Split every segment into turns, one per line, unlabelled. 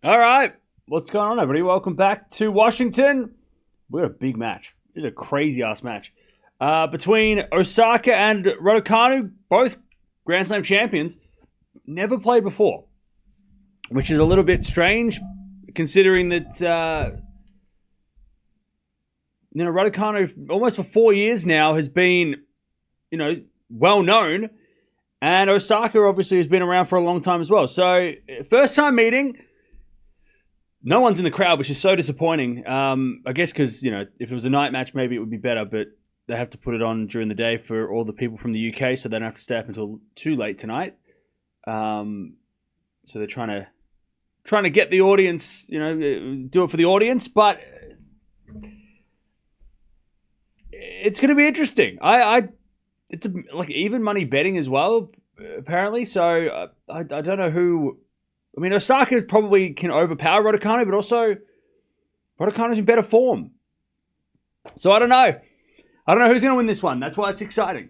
All right. What's going on, everybody? Welcome back to Washington. We got a big match. This is a crazy-ass match. Between Osaka and Raducanu, both Grand Slam champions, never played before, which is a little bit strange considering that, Raducanu almost for 4 years now has been, well known, and Osaka obviously has been around for a long time as well. So, first time meeting. No one's in the crowd, which is so disappointing. I guess because, if it was a night match, maybe it would be better, but they have to put it on during the day for all the people from the UK, so they don't have to stay up until too late tonight. So they're trying to get the audience, do it for the audience, but it's going to be interesting. It's like even money betting as well, apparently. So I don't know who. I mean, Osaka probably can overpower Raducanu, but also Raducanu's in better form. So I don't know. I don't know who's going to win this one. That's why it's exciting.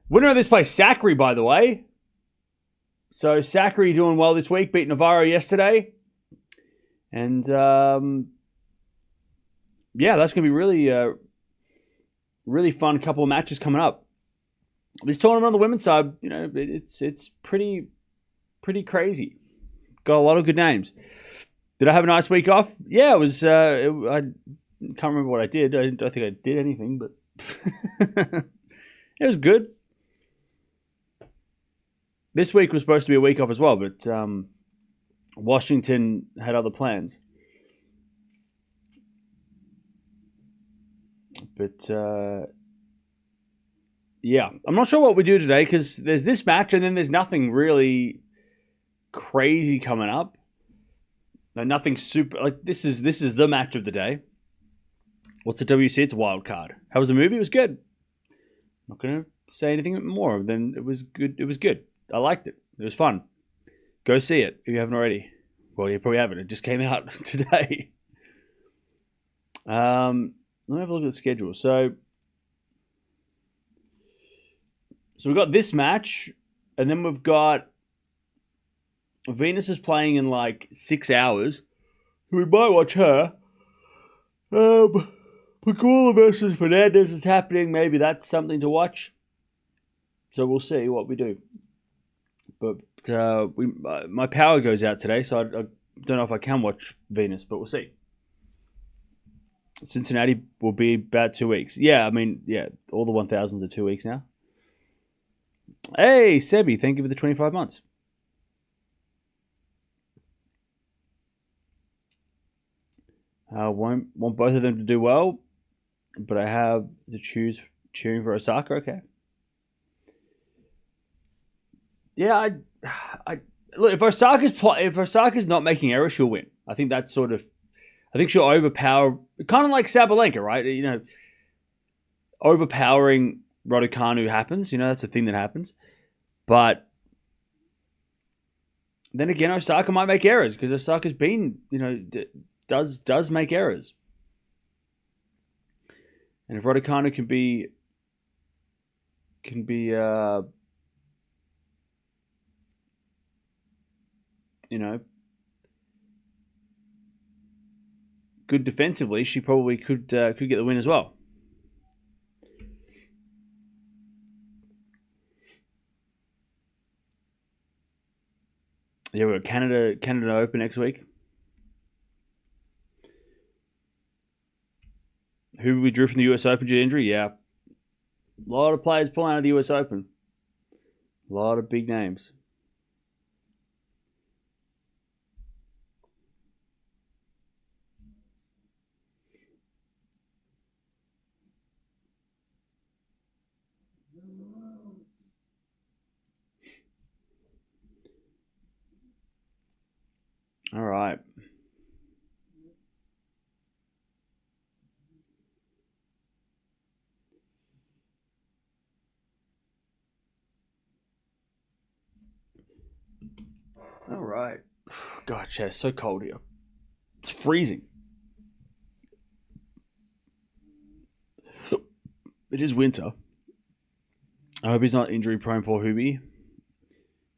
Winner of this place, Sakkari, by the way. So Sakkari doing well this week. Beat Navarro yesterday. And, that's going to be really fun couple of matches coming up. This tournament on the women's side, it's pretty crazy. Got a lot of good names. Did I have a nice week off? Yeah, it was. I can't remember what I did. I don't think I did anything, but it was good. This week was supposed to be a week off as well, but Washington had other plans. But I'm not sure what we do today because there's this match and then there's nothing really crazy coming up. No, nothing super like this is the match of the day. What's the WC? It's a wild card. How was the movie? It was good. I'm not gonna say anything more than it was good. It was good. I liked it. It was fun. Go see it if you haven't already. Well, you probably haven't. It just came out today. Let me have a look at the schedule. So we've got this match, and then we've got Venus is playing in like 6 hours. We might watch her. Pagula versus Fernandez is happening. Maybe that's something to watch. So we'll see what we do. But my power goes out today, so I don't know if I can watch Venus, but we'll see. Cincinnati will be about 2 weeks. Yeah, I mean, all the 1000s are 2 weeks now. Hey, Sebi, thank you for the 25 months. I want both of them to do well, but I have to choose cheering for Osaka. Okay. Yeah, look, if Osaka's not making errors, she'll win. I think that's I think she'll overpower, kind of like Sabalenka, right? Overpowering Raducanu happens. That's a thing that happens. But then again, Osaka might make errors because Osaka's been, does make errors. And if Raducanu can be good defensively, she probably could get the win as well. Yeah, we've got Canada Open next week. Who we drew from the US Open due to injury? Yeah. A lot of players pulling out of the US Open. A lot of big names. All right. All right. God, Chad, it's so cold here. It's freezing. It is winter. I hope he's not injury prone, poor Hubie.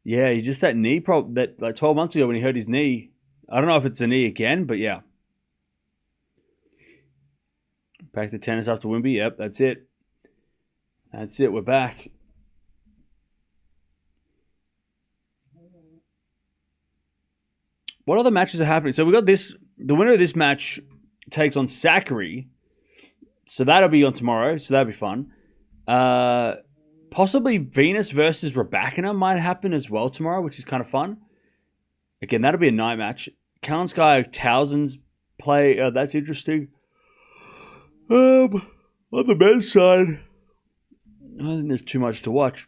Yeah, he just that knee problem that like 12 months ago when he hurt his knee. I don't know if it's a knee again, but yeah. Back to tennis after Wimby. Yep, that's it. That's it. We're back. What other matches are happening? So we got this. The winner of this match takes on Sakkari. So that'll be on tomorrow. So that'll be fun. Possibly Venus versus Raducanu might happen as well tomorrow, which is kind of fun. Again, that'll be a night match. Kalinskaya Townsend's play. That's interesting. On the men's side, I don't think there's too much to watch.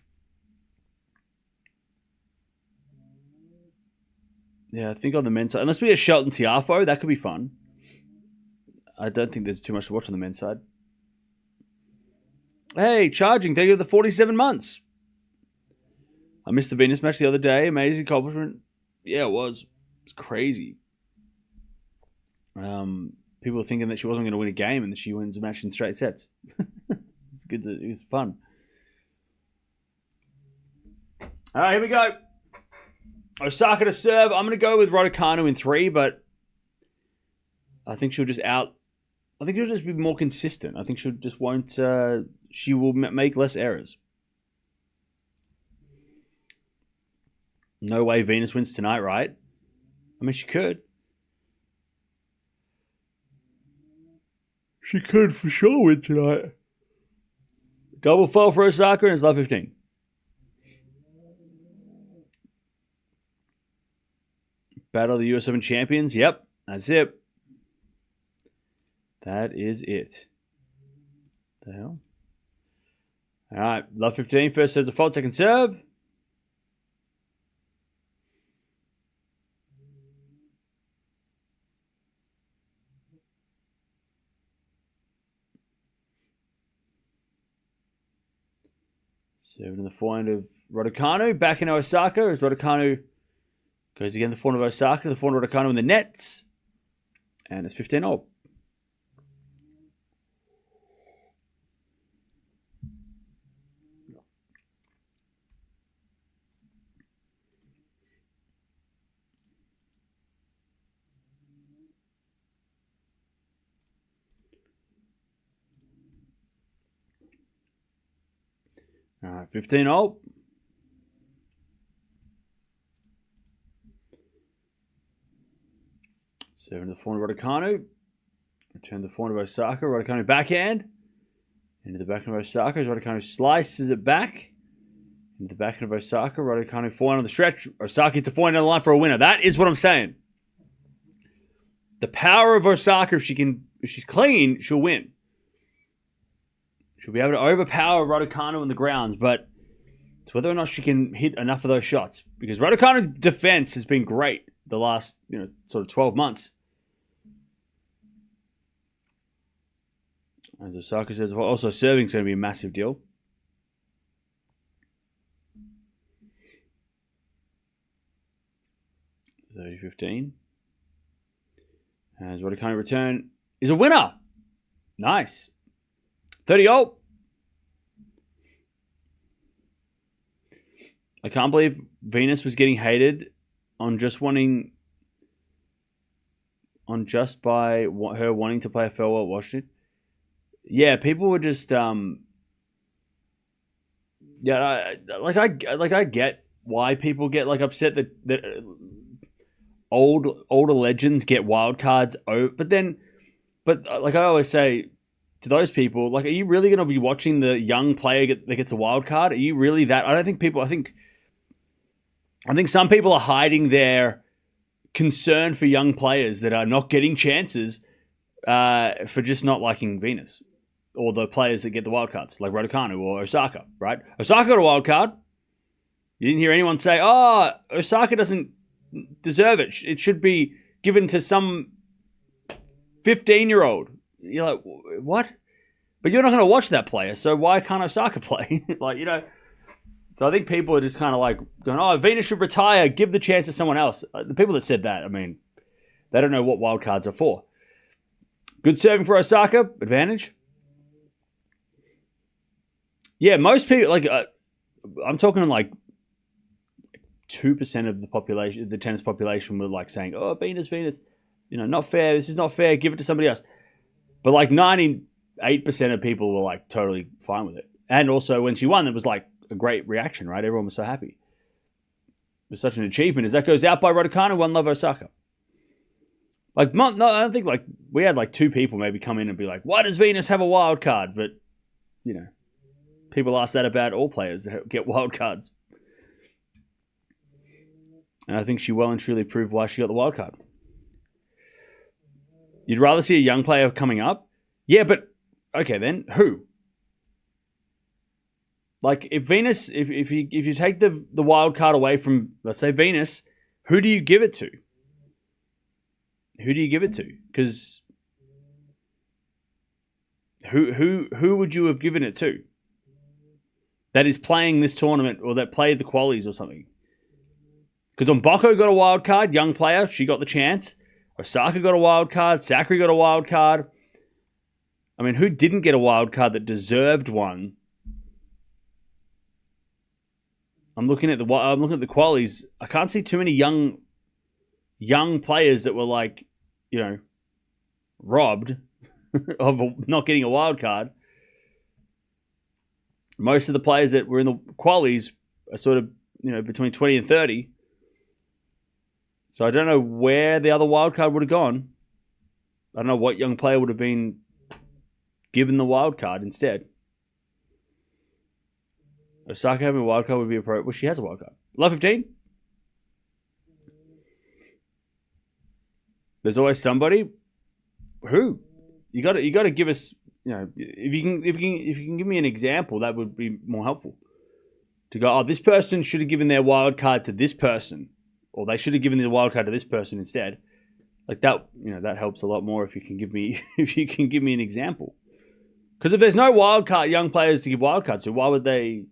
Yeah, I think on the men's side, unless we get Shelton Tiafoe, that could be fun. I don't think there's too much to watch on the men's side. Hey, charging, thank you for the 47 months. I missed the Venus match the other day. Amazing accomplishment. Yeah, it was. It's crazy. People were thinking that she wasn't going to win a game and that she wins a match in straight sets. It's good. It's fun. All right, here we go. Osaka to serve. I'm going to go with Raducanu in 3, but I think she'll just I think she'll just be more consistent. I think she'll just won't. She will make less errors. No way Venus wins tonight, right? I mean, she could. She could for sure win tonight. Double fail for Osaka and it's love 15. Battle of the US Open champions. Yep, that's it. That is it. The hell? All right, love 15. First serves a fault, second serve. Serving in the forehand of Raducanu. Back in Osaka as Raducanu goes again the forehand of Osaka. The forehand of Raducanu in the nets. And it's 15-all. All right, 15-all. Serving the forehand of Raducanu. Return the forehand of Osaka. Raducanu backhand. Into the backhand of Osaka as Raducanu slices it back. Into the backhand of Osaka. Raducanu forehand on the stretch. Osaka hits a forehand down the line for a winner. That is what I'm saying. The power of Osaka, if she's clean, she'll win. She'll be able to overpower Raducanu on the grounds, but it's whether or not she can hit enough of those shots. Because Raducanu's defense has been great the last, sort of 12 months. As Osaka says, also serving is going to be a massive deal. $30-15. As Raducanu return is a winner. Nice. 30-all. I can't believe Venus was getting hated on just by her wanting to play a farewell at Washington. Yeah, people were just I get why people get upset that older legends get wild cards over, but I always say to those people, are you really going to be watching the young player that gets a wild card? Are you really that? I think some people are hiding their concern for young players that are not getting chances for just not liking Venus or the players that get the wild cards, like Raducanu or Osaka, right? Osaka got a wild card. You didn't hear anyone say, Osaka doesn't deserve it. It should be given to some 15-year-old. You're like, what? But you're not going to watch that player, so why can't Osaka play? So I think people are just kind of going, Venus should retire, give the chance to someone else. The people that said that, they don't know what wild cards are for. Good serving for Osaka, advantage. Yeah, most people, I'm talking 2% of the population, the tennis population, were like saying, "Oh, Venus, Venus, not fair. This is not fair. Give it to somebody else." But like 98% of people were like totally fine with it. And also when she won, it was like a great reaction, right? Everyone was so happy. It was such an achievement. As that goes out by Raducanu, 1 love Osaka. Like, no, I don't think like we had like 2 people maybe come in and be like, "Why does Venus have a wild card?" But people ask that about all players that get wild cards. And I think she well and truly proved why she got the wild card. You'd rather see a young player coming up? Yeah, but okay then, who? Like if Venus, if you take the wild card away from, let's say, Venus, who do you give it to? Who do you give it to? Because who would you have given it to? That is playing this tournament or that played the qualies or something. Because Mboko got a wild card, young player, she got the chance. Osaka got a wild card, Sakkari got a wild card. I mean, who didn't get a wild card that deserved one? I'm looking at the qualies. I can't see too many young players that were like, robbed of not getting a wild card. Most of the players that were in the qualies are sort of, between 20 and 30. So I don't know where the other wild card would have gone. I don't know what young player would have been given the wild card instead. Osaka having a wild card would be appropriate. Well, she has a wild card. Love 15. There's always somebody. Who? You got to give us. If you can give me an example, that would be more helpful. To go, oh, this person should have given their wild card to this person, or they should have given the wild card to this person instead. Like that, that helps a lot more if you can give me an example. Because if there's no wild card, young players to give wild cards to, why would they?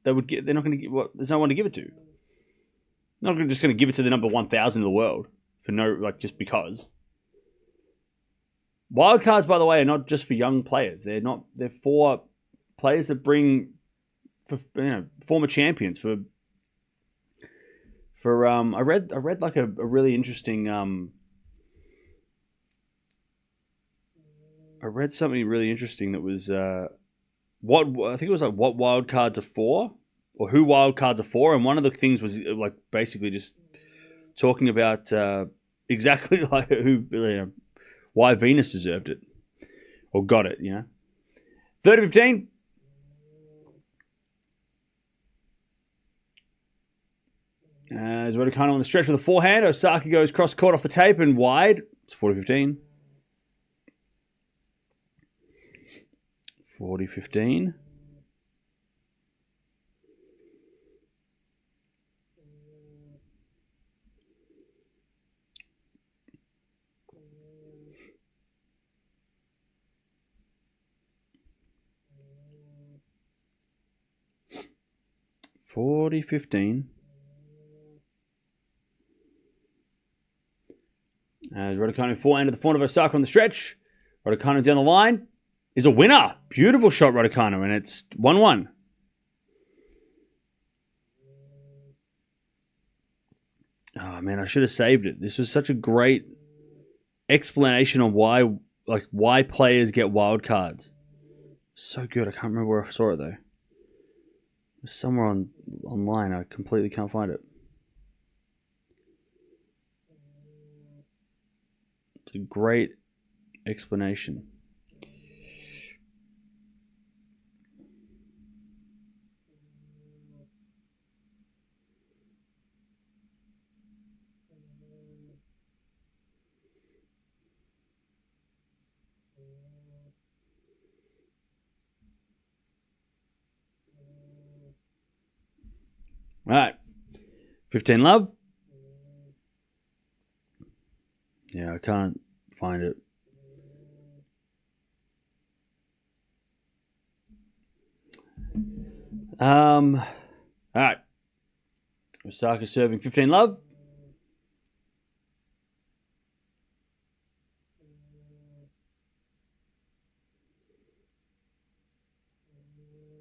They're not going to give. There's no one to give it to. They're not just going to give it to the number 1,000 in the world for just because. Wild cards, by the way, are not just for young players. They're for players that bring former champions for I read like a really interesting I read something really interesting that was what wild cards are for, or who wild cards are for, and one of the things was like basically just talking about exactly like who why Venus deserved it or got it. 30-15. As Raducanu on the stretch with a forehand, Osaka goes cross court off the tape and wide. It's 40-15. 40-15. As Raducanu forehand to the front of Osaka on the stretch. Raducanu down the line is a winner. Beautiful shot, Raducanu, and it's 1-1. Oh man, I should have saved it. This was such a great explanation on why players get wild cards. So good. I can't remember where I saw it though. It was somewhere online. I completely can't find it. It's a great explanation. All right. 15 love. Yeah, I can't find it. All right. Osaka serving 15 love.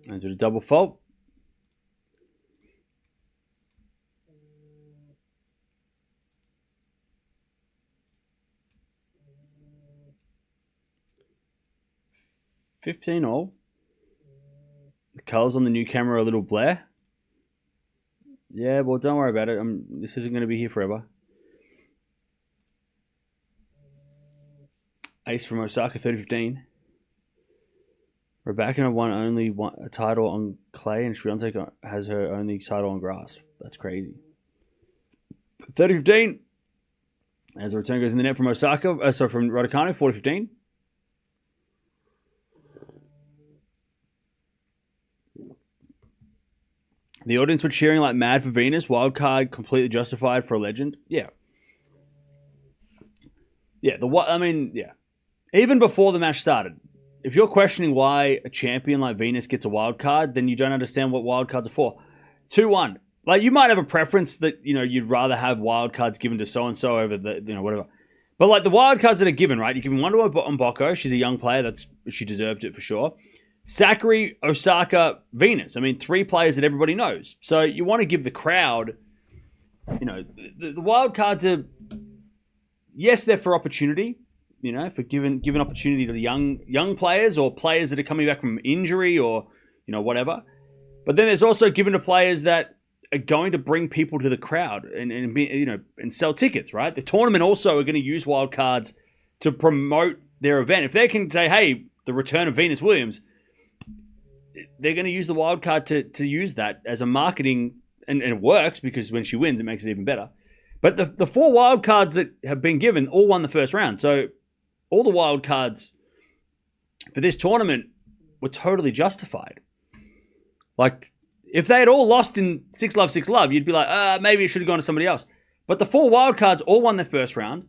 Is it a double fault? 15 all. The colours on the new camera are a little blare. Yeah, well, don't worry about it. This isn't going to be here forever. Ace from Osaka, 30-15. Raducanu won only a title on clay, and Swiatek has her only title on grass. That's crazy. 30-15. As the return goes in the net from Osaka, from Raducanu, 40-15. The audience were cheering like mad for Venus. Wildcard completely justified for a legend. Yeah. Yeah, yeah. Even before the match started, if you're questioning why a champion like Venus gets a wild card, then you don't understand what wild cards are for. 2-1. Like, you might have a preference that, you'd rather have wild cards given to so-and-so over the, whatever. But, like, the wild cards that are given, right? You're giving one to Mboko. She's a young player. She deserved it for sure. Sakkari, Osaka, Venus. I mean, 3 players that everybody knows. So you want to give the crowd, the wild cards are, yes, they're for opportunity, for giving opportunity to the young players or players that are coming back from injury or, whatever. But then there's also given to players that are going to bring people to the crowd and sell tickets, right? The tournament also are going to use wild cards to promote their event. If they can say, hey, the return of Venus Williams, they're going to use the wild card to use that as a marketing, and it works because when she wins, it makes it even better. But the 4 wild cards that have been given all won the first round. So all the wild cards for this tournament were totally justified. Like, if they had all lost in 6-love, 6-love, you'd be like, maybe it should have gone to somebody else. But the 4 wild cards all won their first round.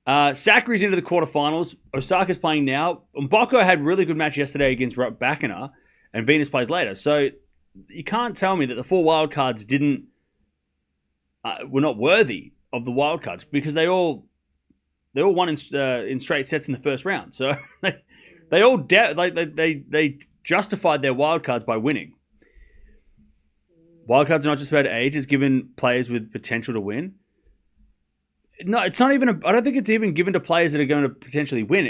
Sakkari's into the quarterfinals. Osaka's playing now. Mboko had a really good match yesterday against Raducanu, and Venus plays later. So you can't tell me that the 4 wild cards were not worthy of the wild cards, because they all won in straight sets in the first round. So they all they justified their wild cards by winning. Wild cards are not just about age; it's given players with potential to win. No, it's not even. I don't think it's even given to players that are going to potentially win.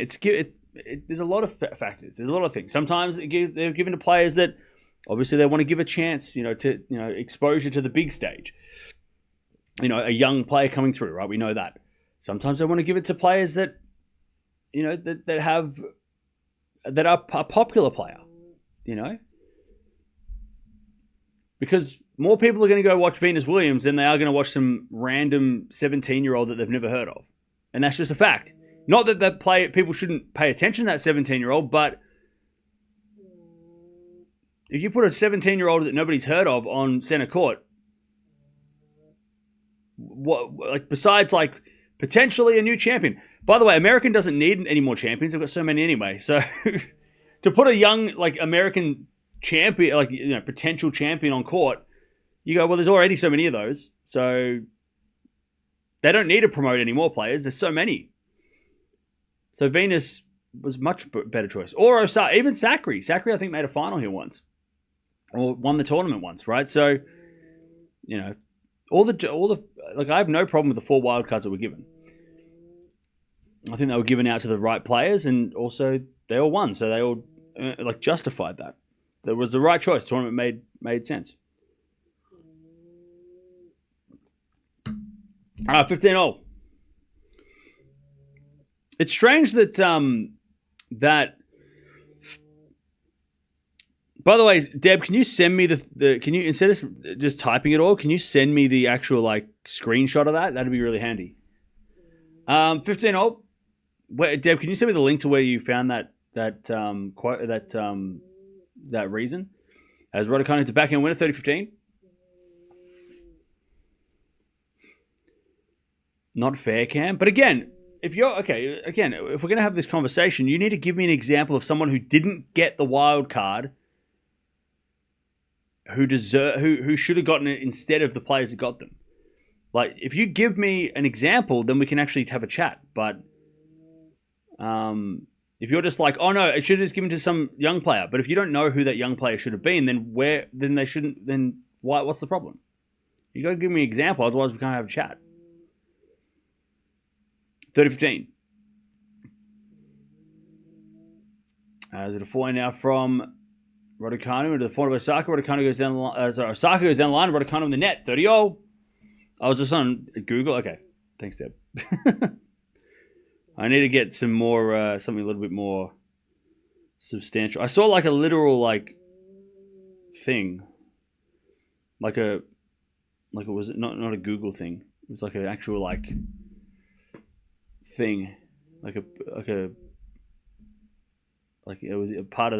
There's a lot of factors. There's a lot of things. Sometimes they're given to players that obviously they want to give a chance, to exposure to the big stage. A young player coming through, right? We know that. Sometimes they want to give it to players that, that are a popular player, because more people are going to go watch Venus Williams than they are going to watch some random 17-year-old that they've never heard of. And that's just a fact. Not that people shouldn't pay attention to that 17-year-old, but if you put a 17-year-old that nobody's heard of on center court, besides potentially a new champion. By the way, American doesn't need any more champions. They've got so many anyway. So to put a young American champion, potential champion on court, you go, well, there's already so many of those. So they don't need to promote any more players. There's so many. So Venus was much better choice. Or Osaka, even Sakkari. Sakkari, I think, made a final here once. Or won the tournament once, right? So, all the I have no problem with the 4 wildcards that were given. I think they were given out to the right players, and also they all won. So they all justified that. That was the right choice. The tournament made sense. 15-all. It's strange that that. By the way, Deb, can you send me can you, instead of just typing it all, can you send me the actual screenshot of that? That'd be really handy. 15-all. Deb, can you send me the link to where you found that quote, that reason? As Raducanu to backhand winner, 30-15. Not fair, Cam. But again, if we're going to have this conversation, you need to give me an example of someone who didn't get the wild card, who should have gotten it instead of the players that got them. If you give me an example, then we can actually have a chat. But if you're just oh no, it should have just given to some young player. But if you don't know who that young player should have been, then they shouldn't. Then why? What's the problem? You got to give me an example, otherwise we can't have a chat. 30-15. Is it a 4 now from Raducanu into the forehand of Osaka? Raducanu goes down the line. Osaka goes down the line. Raducanu in the net. 30-0. I was just on Google. Okay. Thanks, Deb. I need to get some more, something a little bit more substantial. I saw like a literal like thing. Like it was not a Google thing. It was like an actual like thing. Like it was a part of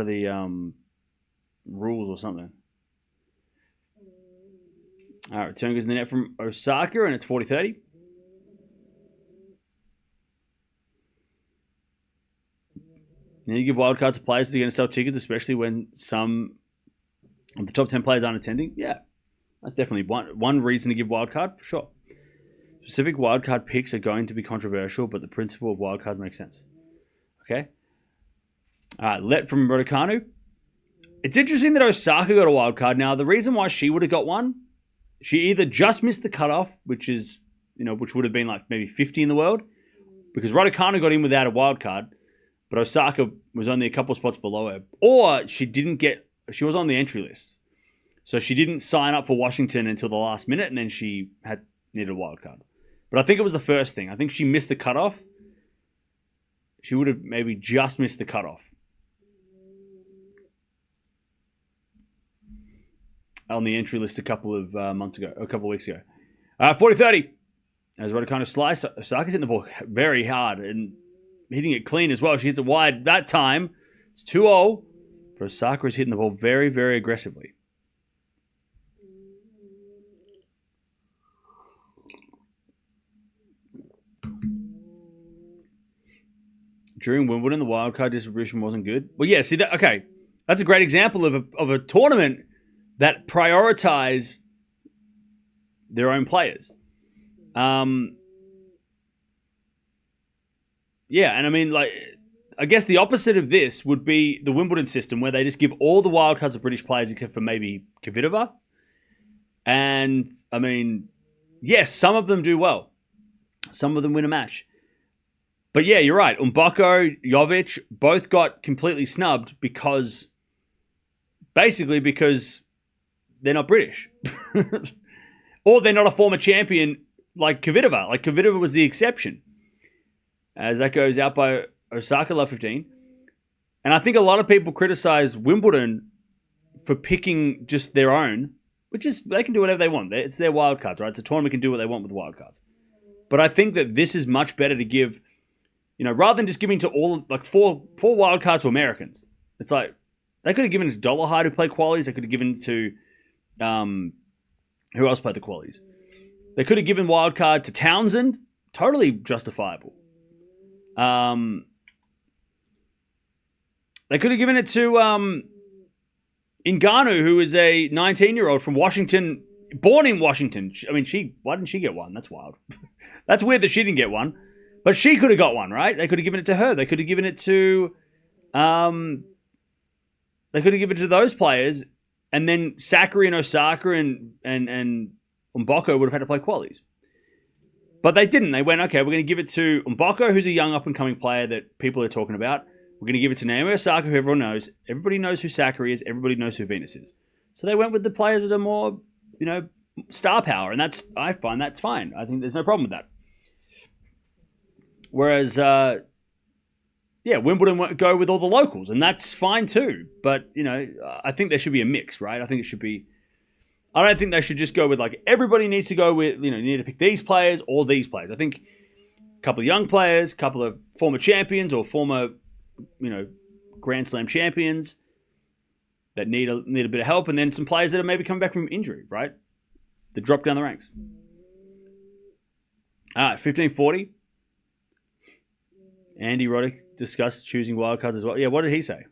the rules or something. All right, return goes in the net from Osaka, and it's 40-30. Then you give wildcards to players to get to sell tickets, especially when some of the top 10 players aren't attending. Yeah, that's definitely one reason to give wildcard, for sure. Specific wildcard picks are going to be controversial, but the principle of wildcards makes sense. Okay. All right, let from Raducanu. It's interesting that Osaka got a wildcard. Now, the reason why she would have got one, she either just missed the cutoff, which would have been like maybe 50 in the world, because Raducanu got in without a wildcard, but Osaka was only a couple spots below her, or she was on the entry list, so she didn't sign up for Washington until the last minute, and then she needed a wildcard. But I think it was the first thing. I think she missed the cutoff. She would have maybe just missed the cutoff on the entry list a couple of weeks ago. 40-30. As Raducanu slice, Osaka's hitting the ball very hard and hitting it clean as well. She hits it wide that time. It's 2-0. But Osaka is hitting the ball very, very aggressively. During Wimbledon, the wildcard distribution wasn't good. Well, yeah, see, okay. That's a great example of a tournament that prioritize their own players. Yeah, and I mean, like, I guess the opposite of this would be the Wimbledon system, where they just give all the wildcards to British players except for maybe Kvitova. And, I mean, yes, some of them do well. Some of them win a match. But yeah, you're right. Mboko, Jovic, both got completely snubbed because they're not British. Or they're not a former champion like Kvitova. Like, Kvitova was the exception. As that goes out by Osaka, love 15. And I think a lot of people criticize Wimbledon for picking just their own, which is, they can do whatever they want. It's their wild cards, right? It's a tournament, can do what they want with wild cards. But I think that this is much better to give, rather than just giving to all, like, four wild cards to Americans. It's like, they could have given it to Dollarhide, who played qualies. They could have given it to, who else played the qualies? They could have given wild card to Townsend. Totally justifiable. They could have given it to Ngannou, who is a 19-year-old from Washington, born in Washington. I mean, why didn't she get one? That's wild. That's weird that she didn't get one. But she could have got one, right? They could have given it to her. They could have given it to those players, and then Sakkari and Osaka and Mboko would have had to play qualies. But they didn't. They went, okay, we're going to give it to Mboko, who's a young up-and-coming player that people are talking about. We're going to give it to Naomi Osaka, who everyone knows. Everybody knows who Sakkari is. Everybody knows who Venus is. So they went with the players that are more, star power. And I find that's fine. I think there's no problem with that. Whereas, Wimbledon won't go with all the locals. And that's fine too. But, I think there should be a mix, right? I think it should be... I don't think they should just go with, like, everybody needs to go with, you need to pick these players or these players. I think a couple of young players, a couple of former champions or former, Grand Slam champions that need a bit of help, and then some players that are maybe coming back from injury, right? That drop down the ranks. All right, 1540. Andy Roddick discussed choosing wildcards as well. Yeah, what did he say?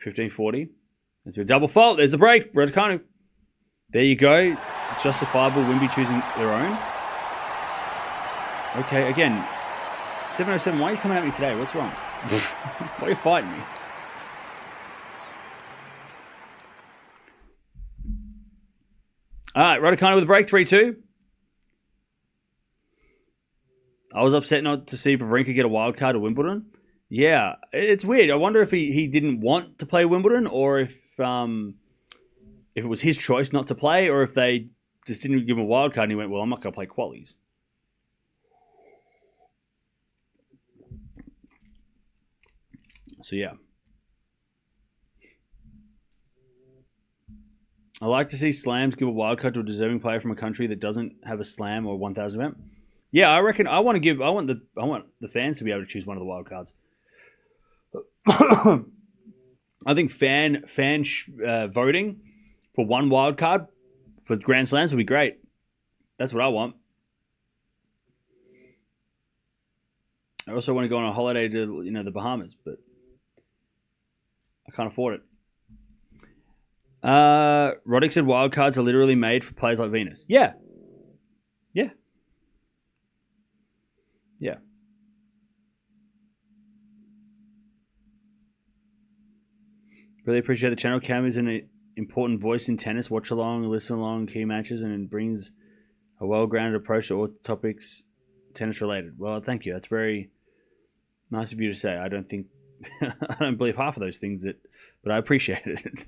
1540. There's a double fault. There's the break. Raducanu. There you go. It's justifiable. Wimby choosing their own. Okay, again. 707, why are you coming at me today? What's wrong? Why are you fighting me? All right, Raducanu with a break. 3-2. I was upset not to see Wawrinka get a wild card at Wimbledon. Yeah, it's weird. I wonder if he didn't want to play Wimbledon, or if it was his choice not to play, or if they just didn't give him a wild card and he went, well, I'm not going to play qualies. So, yeah. I like to see slams give a wild card to a deserving player from a country that doesn't have a slam or 1,000 event. Yeah, I reckon I want the fans to be able to choose one of the wild cards. I think fan voting for one wild card for Grand Slams would be great. That's what I want. I also want to go on a holiday to the Bahamas, but I can't afford it. Roddick said wildcards are literally made for players like Venus. Yeah. Yeah. Yeah. Really appreciate the channel. Cam is an important voice in tennis. Watch along, listen along, key matches, and brings a well-grounded approach to all topics tennis related. Well, thank you. That's very nice of you to say. I don't think I don't believe half of those things but I appreciate it.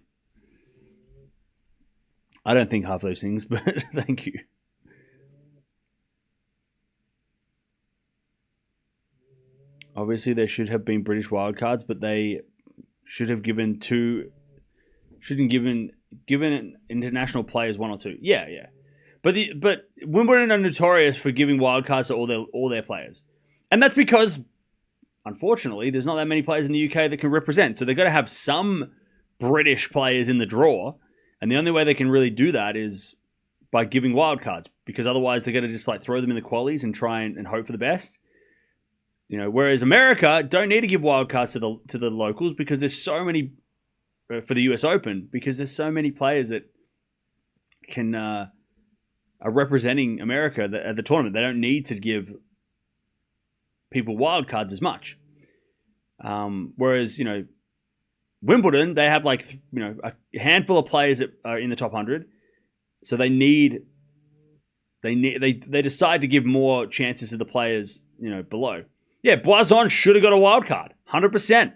I don't think half of those things, but thank you. Obviously, there should have been British wildcards, but they should have given international players one or two. Yeah. But Wimbledon are notorious for giving wildcards to all their players, and that's because, unfortunately, there's not that many players in the UK that can represent. So they've got to have some British players in the draw. And the only way they can really do that is by giving wildcards, because otherwise they're going to just throw them in the qualies and try and hope for the best. Whereas America don't need to give wildcards to the locals because there's so many for the US Open, because there's so many players that can are representing America at the tournament. They don't need to give people wildcards as much. Whereas Wimbledon, they have a handful of players that are in the top 100, so they decide to give more chances to the players below. Yeah, Boison should have got a wild card, 100%.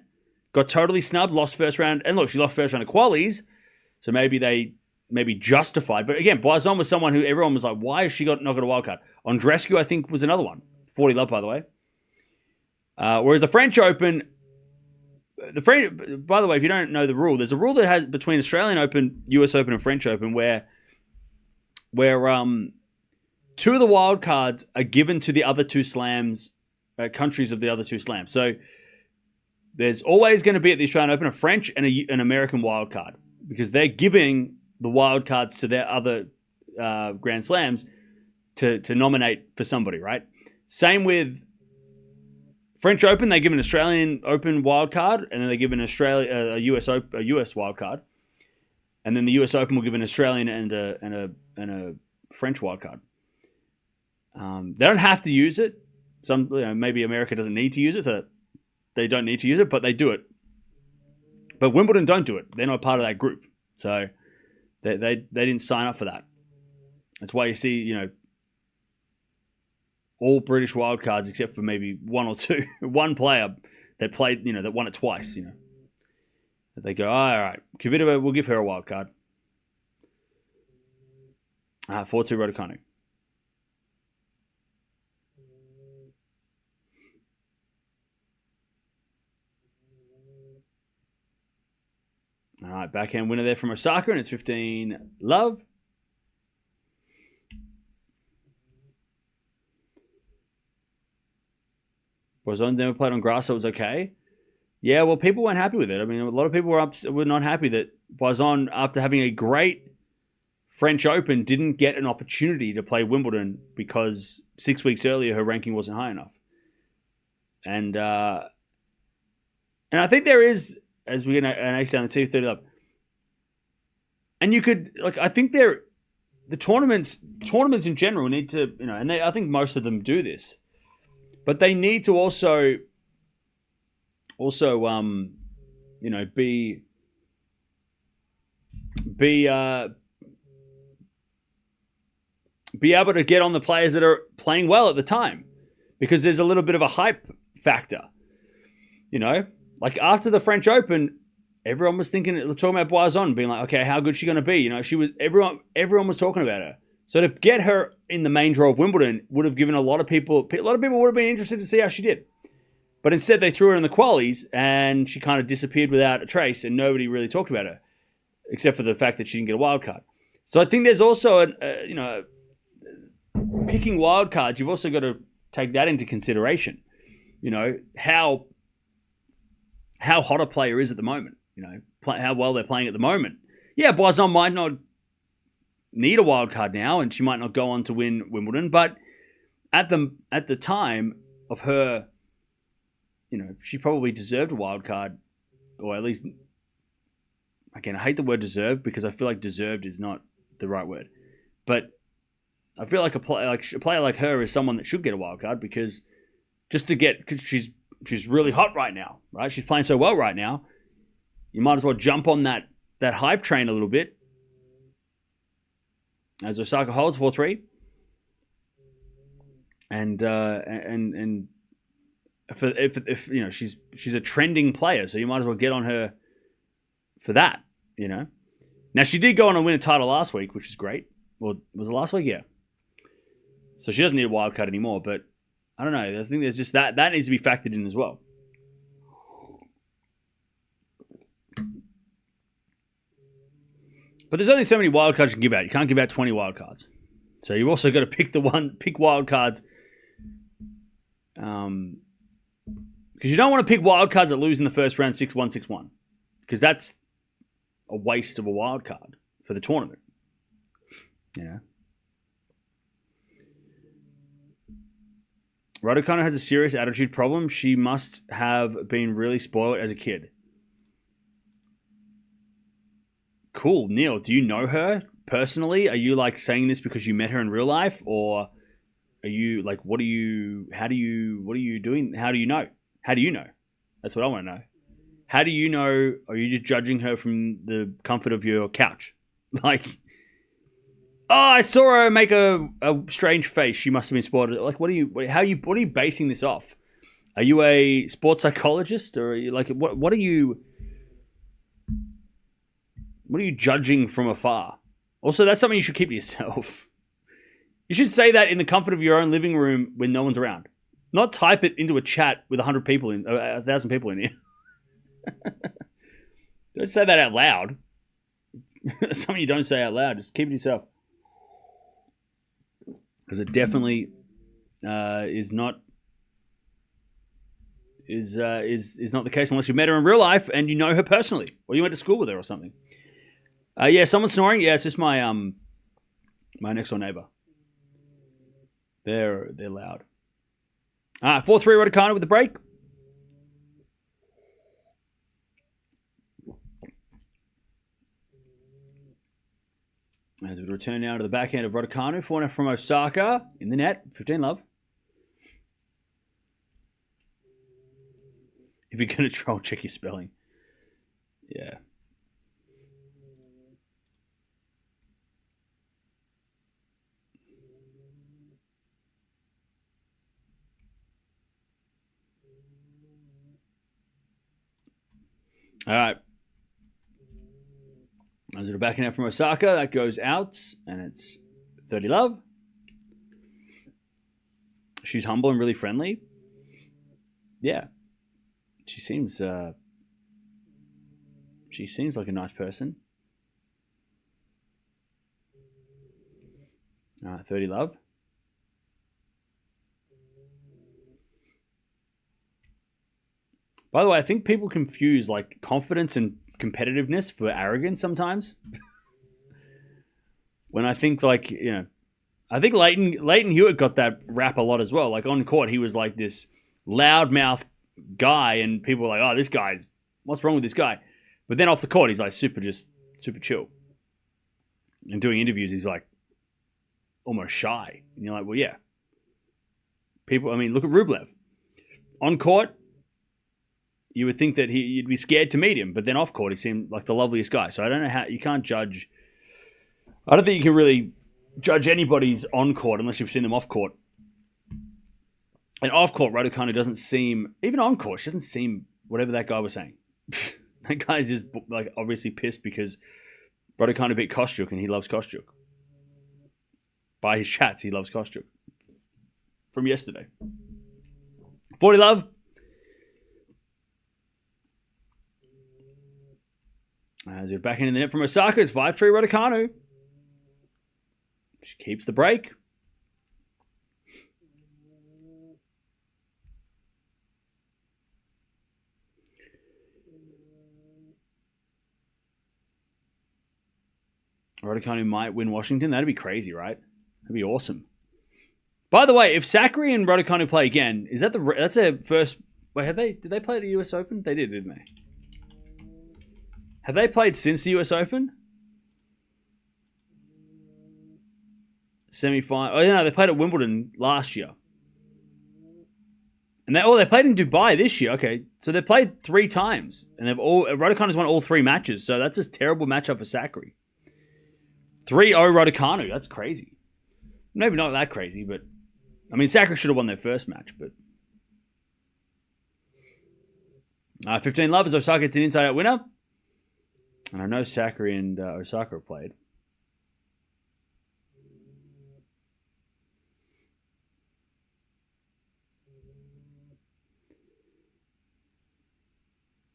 Got totally snubbed, lost first round, and look, she lost first round of qualies, so maybe justified. But again, Boison was someone who everyone was like, why has she not got a wild card? Andreescu, I think, was another one, 40 love, by the way. Whereas the French Open. By the way, if you don't know the rule, there's a rule that has between Australian Open, US Open, and French Open where two of the wild cards are given to the other two slams, countries of the other two slams. So there's always going to be at the Australian Open a French and an American wild card, because they're giving the wild cards to their other Grand Slams to nominate for somebody, right? Same with French Open, they give an Australian Open wild card, and then they give an a US wild card, and then the US Open will give an Australian and a French wild card. They don't have to use it. Maybe America doesn't need to use it, so they don't need to use it, but they do it. But Wimbledon don't do it. They're not part of that group, so they didn't sign up for that. That's why you see all British wildcards except for maybe one or two. One player that played, that won it twice, That they go, oh, all right, Kvitova, we'll give her a wildcard. 4-2 Raducanu. All right, backhand winner there from Osaka, and it's 15 love. Boison never played on grass, so it was okay. Yeah, well, people weren't happy with it. I mean, a lot of people were not happy that Boison, after having a great French Open, didn't get an opportunity to play Wimbledon because 6 weeks earlier her ranking wasn't high enough. And I think there is, as we're going to ace down the T30 love, and you could, I think the tournaments in general need to, and I think most of them do this, but they need to also be able to get on the players that are playing well at the time. because there's a little bit of a hype factor. Like after the French Open, everyone was talking about Boison, being like, okay, how good is she going to be? Everyone was talking about her. So to get her in the main draw of Wimbledon would have given a lot of people would have been interested to see how she did. But instead they threw her in the qualies and she kind of disappeared without a trace and nobody really talked about her, except for the fact that she didn't get a wild card. So I think there's also, picking wild cards, you've also got to take that into consideration. How hot a player is at the moment. How well they're playing at the moment. Yeah, Boison might not need a wild card now, and she might not go on to win Wimbledon. But at the time of her, she probably deserved a wild card, or at least, again, I hate the word deserved because I feel like deserved is not the right word. But I feel like a player like her is someone that should get a wild card because she's really hot right now, right? She's playing so well right now. You might as well jump on that hype train a little bit. As Osaka holds 4-3. And if she's a trending player, so you might as well get on her for that, Now she did go on and win a title last week, which is great. Well, was it last week? Yeah. So she doesn't need a wild card anymore, but I don't know. I think there's just that needs to be factored in as well. But there's only so many wild cards you can give out. You can't give out 20 wild cards. So you've also got to pick wild cards. Because you don't want to pick wild cards that lose in the first round 6-1, 6-1. Because that's a waste of a wild card for the tournament. Raducanu has a serious attitude problem. She must have been really spoiled as a kid. Cool. Neil, do you know her personally? Are you saying this because you met her in real life, or are you what are you doing? How do you know? That's what I want to know. How do you know? Are you just judging her from the comfort of your couch? I saw her make a strange face. She must have been spoiled. What are you basing this off? Are you a sports psychologist, or are you what are you? What are you judging from afar? Also, that's something you should keep to yourself. You should say that in the comfort of your own living room when no one's around. Not type it into a chat with 1,000 people in here. Don't say that out loud. That's something you don't say out loud. Just keep it to yourself. Because it definitely is not the case unless you met her in real life and you know her personally, or you went to school with her or something. Yeah, someone's snoring. Yeah, it's just my next door neighbor. They're loud. 4-3 Raducanu with the break. As we return now to the backhand of Raducanu, 4-0 from Osaka in the net. 15 love. If you're going to troll, check your spelling. Yeah. All right. As we're backing out from Osaka, that goes out, and it's 30 love. She's humble and really friendly. Yeah. She seems like a nice person. All right, 30 love. By the way, I think people confuse confidence and competitiveness for arrogance sometimes. When I think I think Leighton Hewitt got that rap a lot as well. On court, he was this loudmouth guy, and people were like, "Oh, this guy's what's wrong with this guy?" But then off the court, he's super chill. And doing interviews, he's almost shy, and you're like, "Well, yeah." People, look at Rublev. On court, you would think that you'd be scared to meet him, but then off court, he seemed like the loveliest guy. So I don't know how you can't judge. I don't think you can really judge anybody's on court unless you've seen them off court. And off court, Raducanu doesn't seem, even on court, she doesn't seem whatever that guy was saying. That guy's just like obviously pissed because Raducanu beat Kostyuk and he loves Kostyuk. By his chats, he loves Kostyuk. From yesterday. 40 love. As we're back in the net from Osaka, it's 5-3 Raducanu. She keeps the break. Raducanu might win Washington. That'd be crazy, right? That'd be awesome. By the way, if Sakkari and Raducanu play again, that's their first? Wait, did they play at the US Open? They did, didn't they? Have they played since the US Open? Semi-final. Oh, no, they played at Wimbledon last year. And they played in Dubai this year. Okay, so they played 3 times. And Raducanu's won all 3 matches. So that's a terrible matchup for Sakkari. 3-0 Raducanu. That's crazy. Maybe not that crazy, but... I mean, Sakkari should have won their first match, but... 15 love as Osaka gets an inside-out winner. And I know Sakkari and Osaka have played.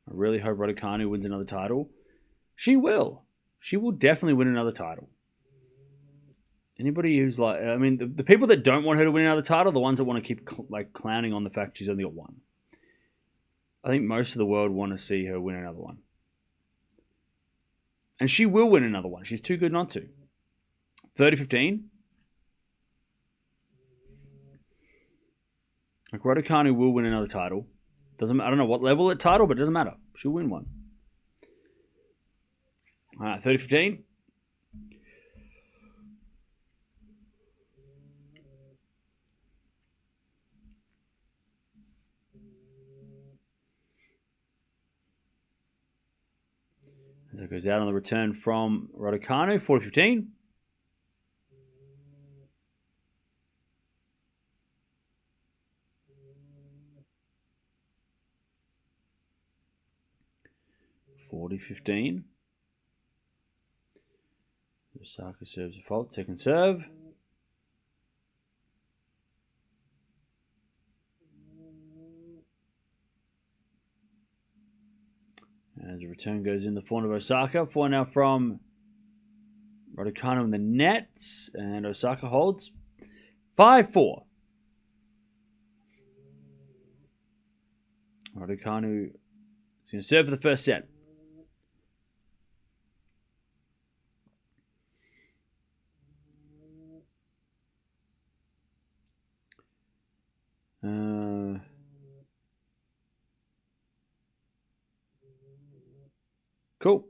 I really hope Raducanu wins another title. She will. She will definitely win another title. Anybody who's like... I mean, the people that don't want her to win another title are the ones that want to keep clowning on the fact she's only got one. I think most of the world want to see her win another one. And she will win another one. She's too good not to. 30-15. Like Raducanu will win another title. I don't know what level at title, but it doesn't matter. She'll win one. All right, 30-15. As it goes out on the return from Raducanu, 40-15. Osaka serves a fault. Second serve. As the return goes in the forehand of Osaka. 4 now from Raducanu in the nets. And Osaka holds. 5-4. Raducanu is going to serve for the first set. Cool.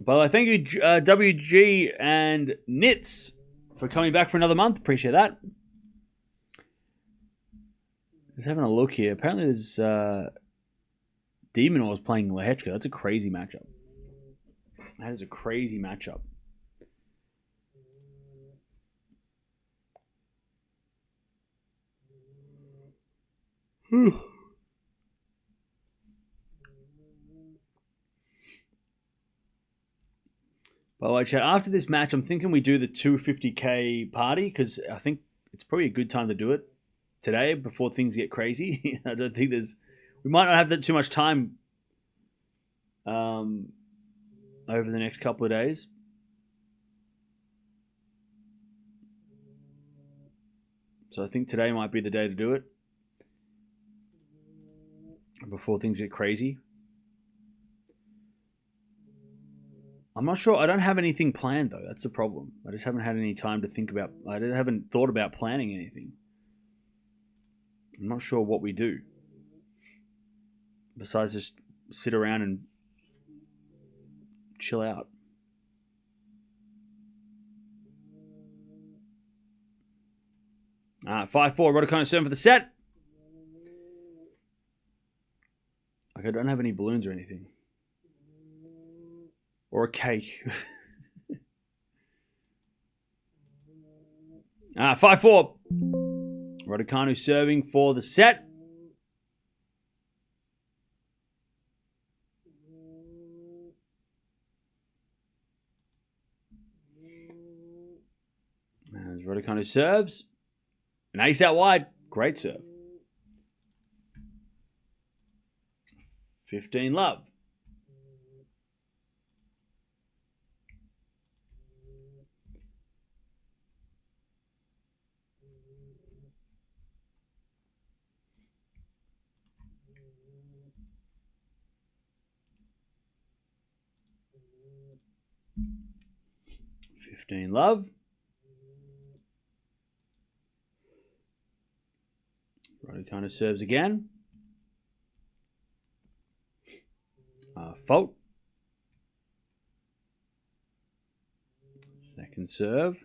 By the way, thank you, WG and Nits, for coming back for another month. Appreciate that. Just having a look here. Apparently there's Demonor is playing Lehechka. That's a crazy matchup. That is a crazy matchup. By the way, chat, after this match, I'm thinking we do the 250k party because I think it's probably a good time to do it today before things get crazy. I don't think we might not have too much time over the next couple of days. So I think today might be the day to do it before things get crazy. I'm not sure. I don't have anything planned, though. That's the problem. I just haven't had any time to think about... I haven't thought about planning anything. I'm not sure what we do. Besides just sit around and chill out. All right, 5-4. Raducanu serving for the set. Like, I don't have any balloons or anything. Or a cake. 5-4. Raducanu serving for the set. As Raducanu serves. An ace out wide. Great serve. 15-love. Love. Raducanu serves again. Fault. Second serve.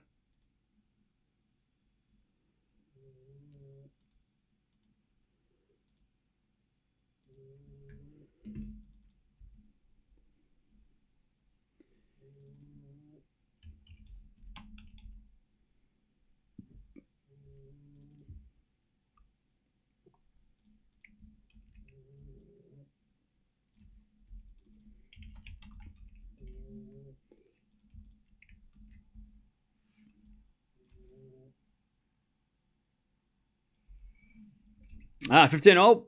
Ah, 15-all.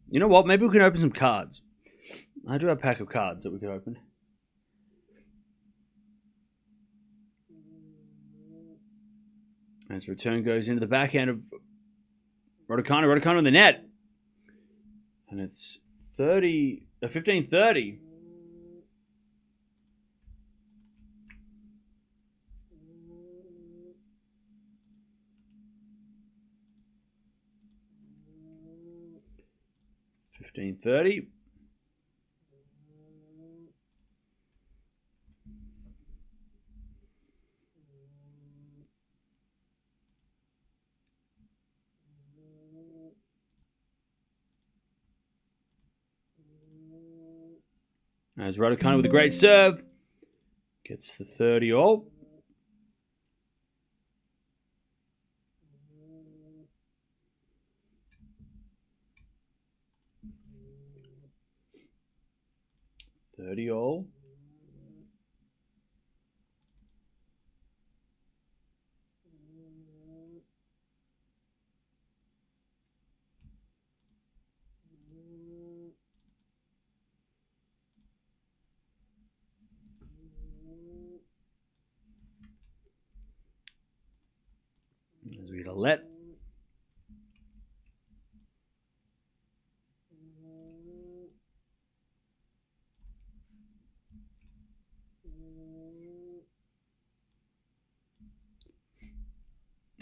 You know what? Maybe we can open some cards. I do have a pack of cards that we could open. As return goes into the backhand of Raducanu. Raducanu on the net. And it's 15-30. As Raducanu with a great serve. Gets the 30-all. As we get a let.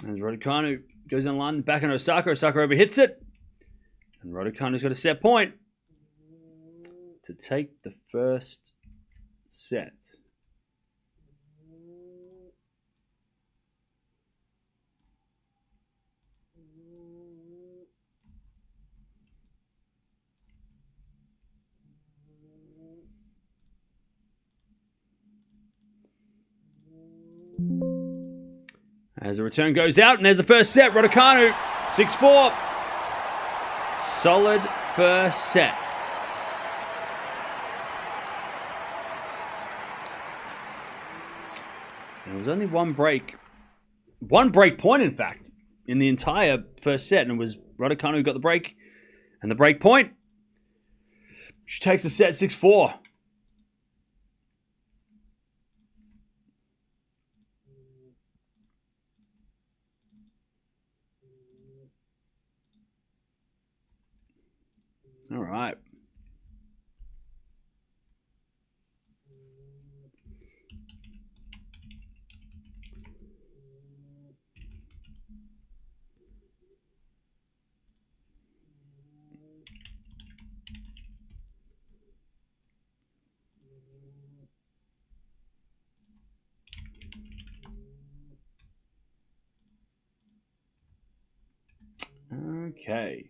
As Raducanu goes in line, back on Osaka. Osaka overhits it. And Raducanu's got a set point to take the first set. As the return goes out, and there's the first set. Raducanu, 6-4. Solid first set. There was only one break point, in fact, in the entire first set, and it was Raducanu who got the break and the break point. She takes the set 6-4. All right. Okay.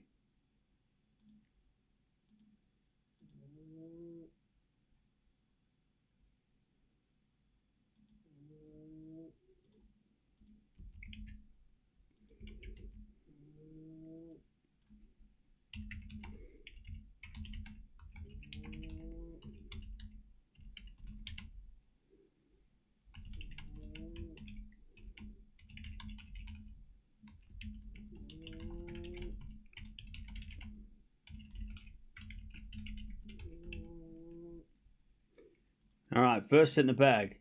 All right, first set in the bag.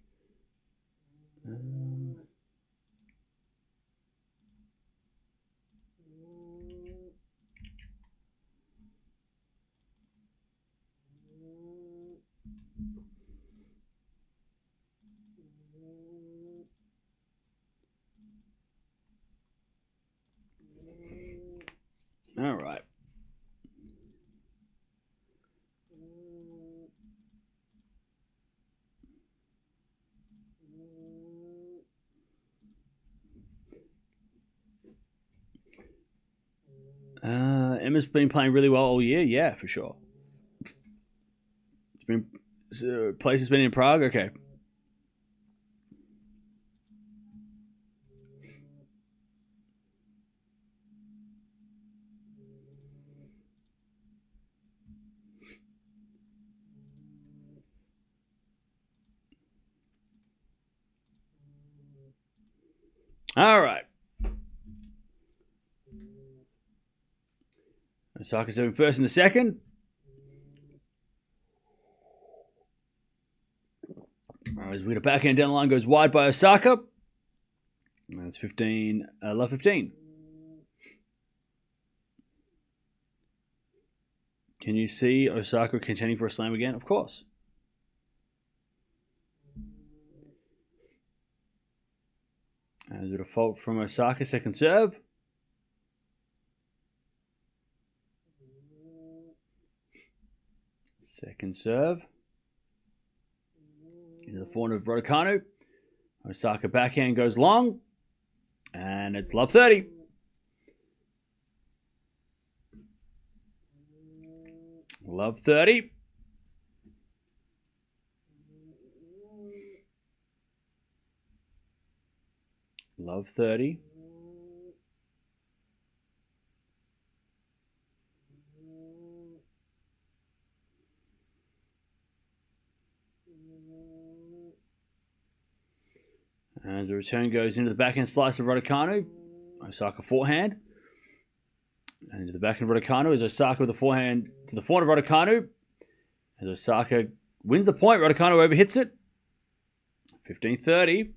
All right. Emma's been playing really well all year. Yeah, for sure. It's been place has been in Prague. Okay. All right. Osaka's doing first in the second. As we get a backhand down the line, goes wide by Osaka. And it's 15, love 15. Can you see Osaka contending for a slam again? Of course. As a default from Osaka, second serve. Second serve. Into the forehand of Raducanu. Osaka backhand goes long. And it's love 30. Love 30. Love 30. As the return goes into the backhand slice of Raducanu, Osaka forehand. And into the backhand of Raducanu is Osaka with the forehand to the forehand of Raducanu. As Osaka wins the point, Raducanu overhits it. 15-30.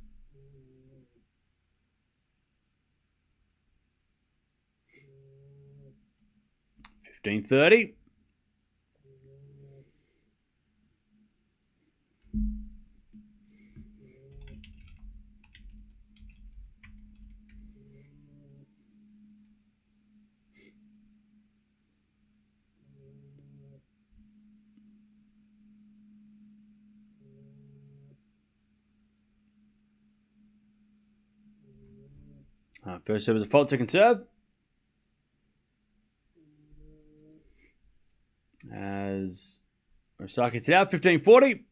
First serve is a fault, second serve. As Osaka hits it out, 15-40.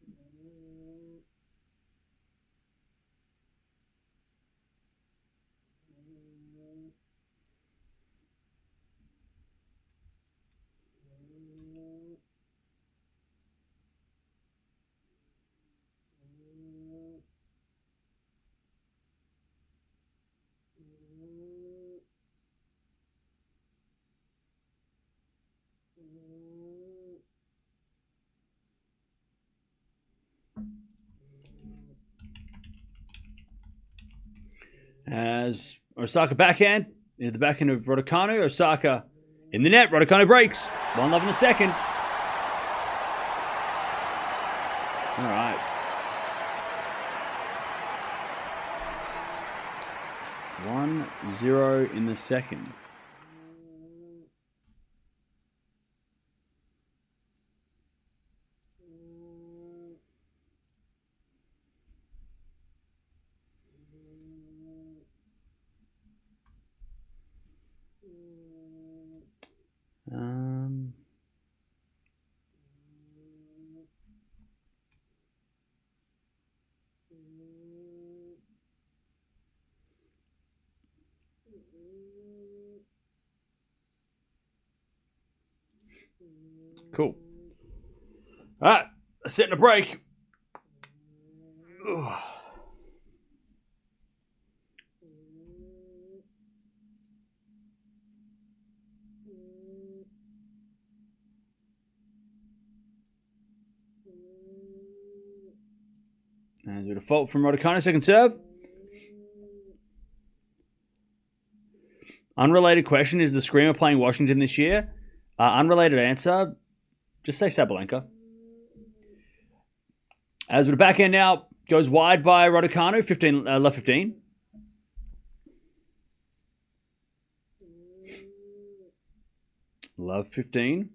As Osaka backhand into the backhand of Raducanu. Osaka in the net. Raducanu breaks. 1-love in the second. All right. 1-0 in the second. Cool. All right. Setting a break. Ugh. There's a default from Raducanu, second serve. Unrelated question, is the Screamer playing Washington this year? Unrelated answer, just say Sabalenka. As with the backhand now, goes wide by Raducanu, 15, love 15. Love 15.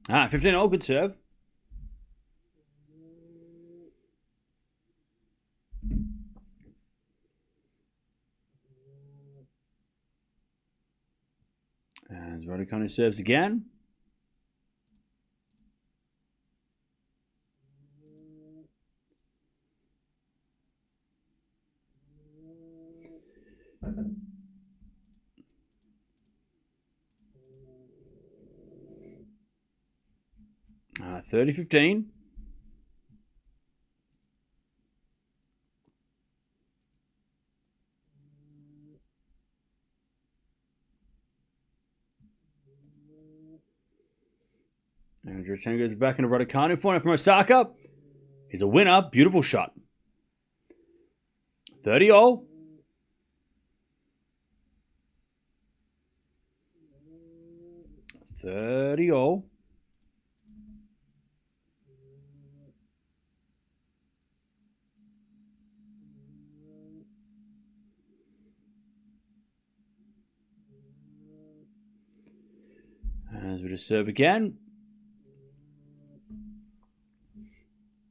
Ah, 15-0, good serve. As Raducanu serves again. Ah, 30-15. And Raducanu goes back into Raducanu. 4-0 from Osaka. He's a winner. Beautiful shot. 30-all. As we just serve again.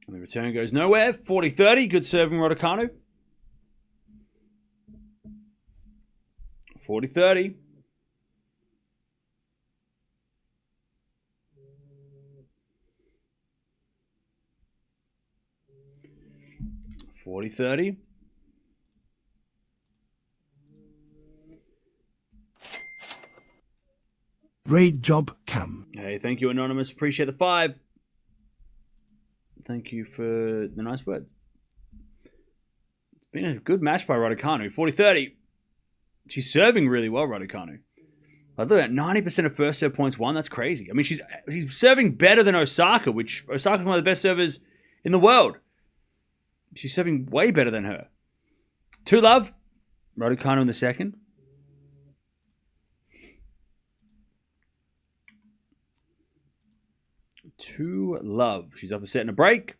And the return goes nowhere. 40-30. Good serving, Raducanu. 40-30.
Great job, Cam.
Hey, thank you, Anonymous. Appreciate the 5. Thank you for the nice words. It's been a good match by Raducanu. 40-30. She's serving really well, Raducanu. I look at 90% of first serve points won. That's crazy. I mean, she's serving better than Osaka, which Osaka's one of the best servers in the world. She's serving way better than her. 2-love. Raducanu in the second. To love. She's up a set and a break.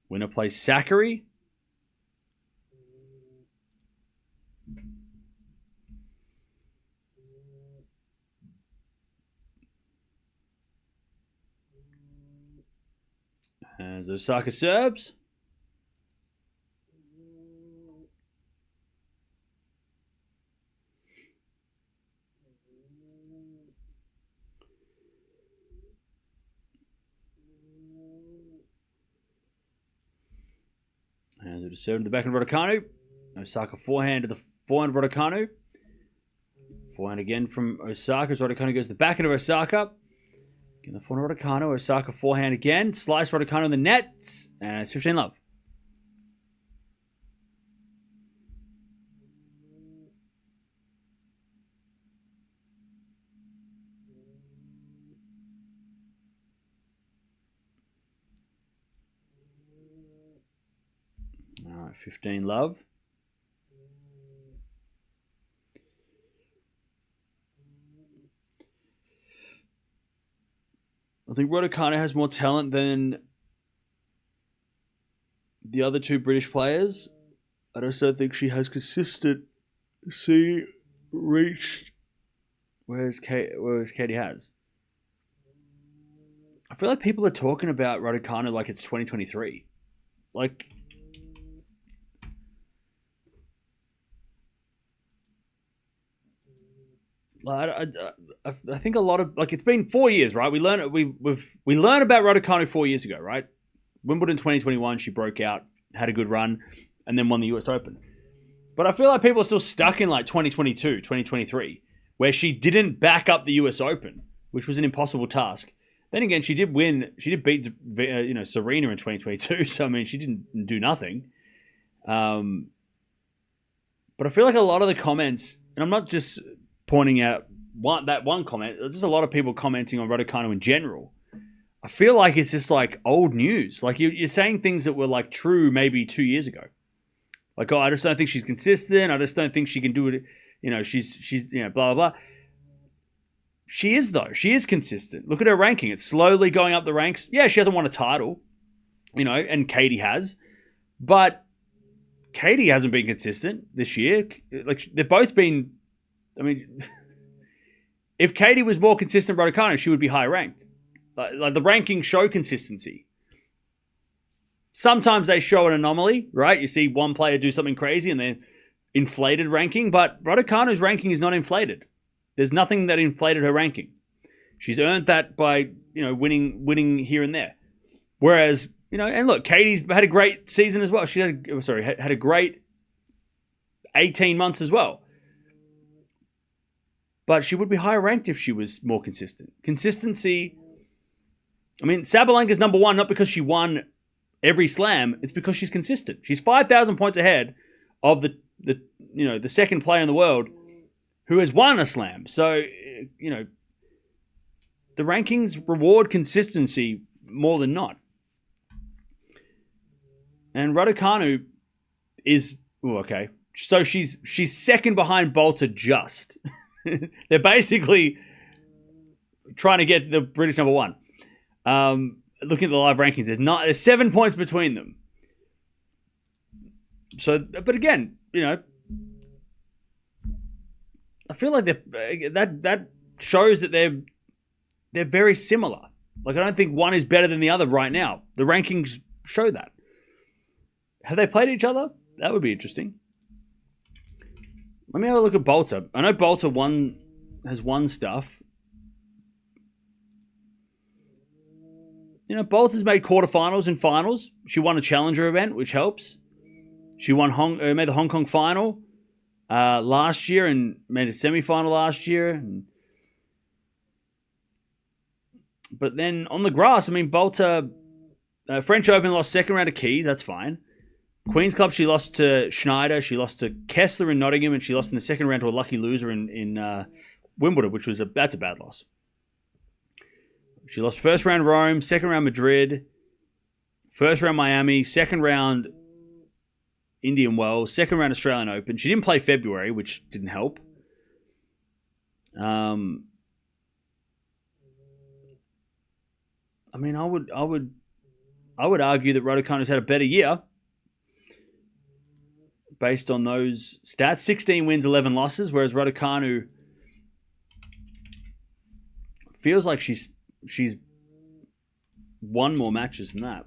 Winner plays Sakari. As Osaka serves. As it is served to the back of Raducanu. Osaka forehand to the forehand of Raducanu. Forehand again from Osaka as Raducanu goes to the back end of Osaka. Again, the forehand of Raducanu. Osaka forehand again. Slice Raducanu in the net. And it's 15-love. All right, 15-love. I think Raducanu has more talent than the other two British players. I just don't think she has consistency reached whereas Katie has. I feel like people are talking about Raducanu like it's 2023. Like, I think a lot of it's been 4 years, right? We learned about Raducanu 4 years ago, right? Wimbledon 2021, she broke out, had a good run, and then won the US Open. But I feel like people are still stuck in 2022, 2023, where she didn't back up the US Open, which was an impossible task. Then again, she did win. She did beat Serena in 2022. So I mean, she didn't do nothing. But I feel like a lot of the comments, and I'm not just pointing out that one comment. There's just a lot of people commenting on Raducanu in general. I feel like it's just old news. You're saying things that were true maybe 2 years ago. Oh, I just don't think she's consistent. I just don't think she can do it. She's blah, blah, blah. She is, though. She is consistent. Look at her ranking. It's slowly going up the ranks. Yeah, she hasn't won a title, and Katie has. But Katie hasn't been consistent this year. They've both been... I mean, if Katie was more consistent than Raducanu, she would be high ranked. The rankings show consistency. Sometimes they show an anomaly, right? You see one player do something crazy and they're inflated ranking, but Raducanu's ranking is not inflated. There's nothing that inflated her ranking. She's earned that by, winning here and there. Whereas, and look, Katie's had a great season as well. She had a great 18 months as well. But she would be higher ranked if she was more consistent. Consistency, I mean, Sabalenka's number one, not because she won every slam, it's because she's consistent. She's 5,000 points ahead of the second player in the world who has won a slam. So, the rankings reward consistency more than not. And Raducanu is, okay. So she's second behind Bolter just. They're basically trying to get the British number one. Looking at the live rankings, there's 7 points between them. So, but again, I feel like that shows that they're very similar. I don't think one is better than the other right now. The rankings show that. Have they played each other? That would be interesting. Let me have a look at Bolter. I know Bolter has won stuff. Bolter's made quarterfinals and finals. She won a challenger event, which helps. She made the Hong Kong final last year and made a semi-final last year. But then on the grass, I mean, Bolter, French Open lost second round of Keys. That's fine. Queen's Club, she lost to Schneider. She lost to Kessler in Nottingham, and she lost in the second round to a lucky loser in Wimbledon, which that's a bad loss. She lost first round Rome, second round Madrid, first round Miami, second round Indian Wells, second round Australian Open. She didn't play February, which didn't help. I mean, I would argue that Raducanu's had a better year based on those stats. 16 wins, 11 losses, whereas Raducanu feels like she's won more matches than that.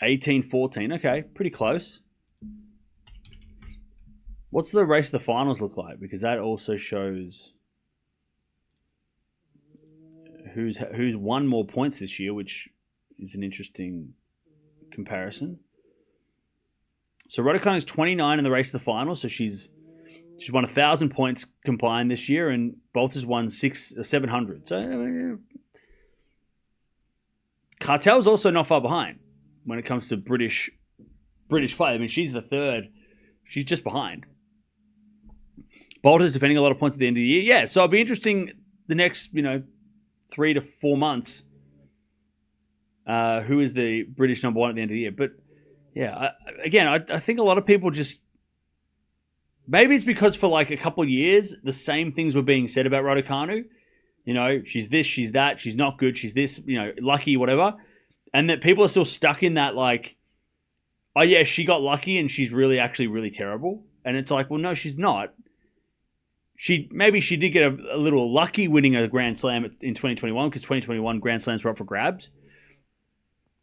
$18-14. Okay, pretty close. What's the race of the finals look like? Because that also shows who's won more points this year, which is an interesting comparison. So Raducanu is 29 in the race of the finals, so she's won 1,000 points combined this year, and Bolter's won 700. So Cartel's also not far behind when it comes to British play. I mean, she's the third. She's just behind. Bolter's defending a lot of points at the end of the year. Yeah, so it'll be interesting the next 3 to 4 months. Who is the British number one at the end of the year? But yeah, I think a lot of people just. Maybe it's because for a couple of years, the same things were being said about Raducanu. She's this, she's that, she's not good, she's this, lucky, whatever. And that people are still stuck in that oh yeah, she got lucky and she's actually really terrible. And it's well, no, she's not. Maybe she did get a little lucky winning a Grand Slam in 2021 because 2021 Grand Slams were up for grabs,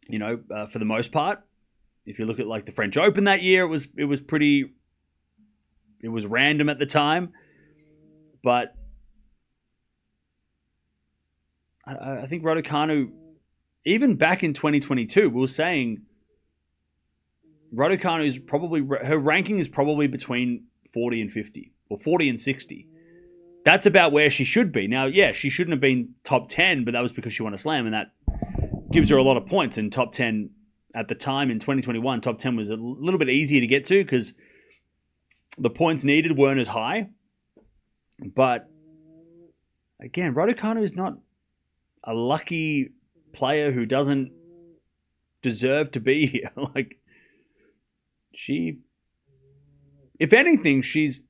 for the most part. If you look at like the French Open that year, it was random at the time, but I think Raducanu, even back in 2022, we were saying Raducanu is probably, her ranking is probably between 40 and 50 or 40 and 60. That's about where she should be. Now, yeah, she shouldn't have been top 10, but that was because she won a slam, and that gives her a lot of points. And top 10 at the time in 2021, top 10 was a little bit easier to get to because the points needed weren't as high. But again, Raducanu is not a lucky player who doesn't deserve to be here. Like, if anything, she's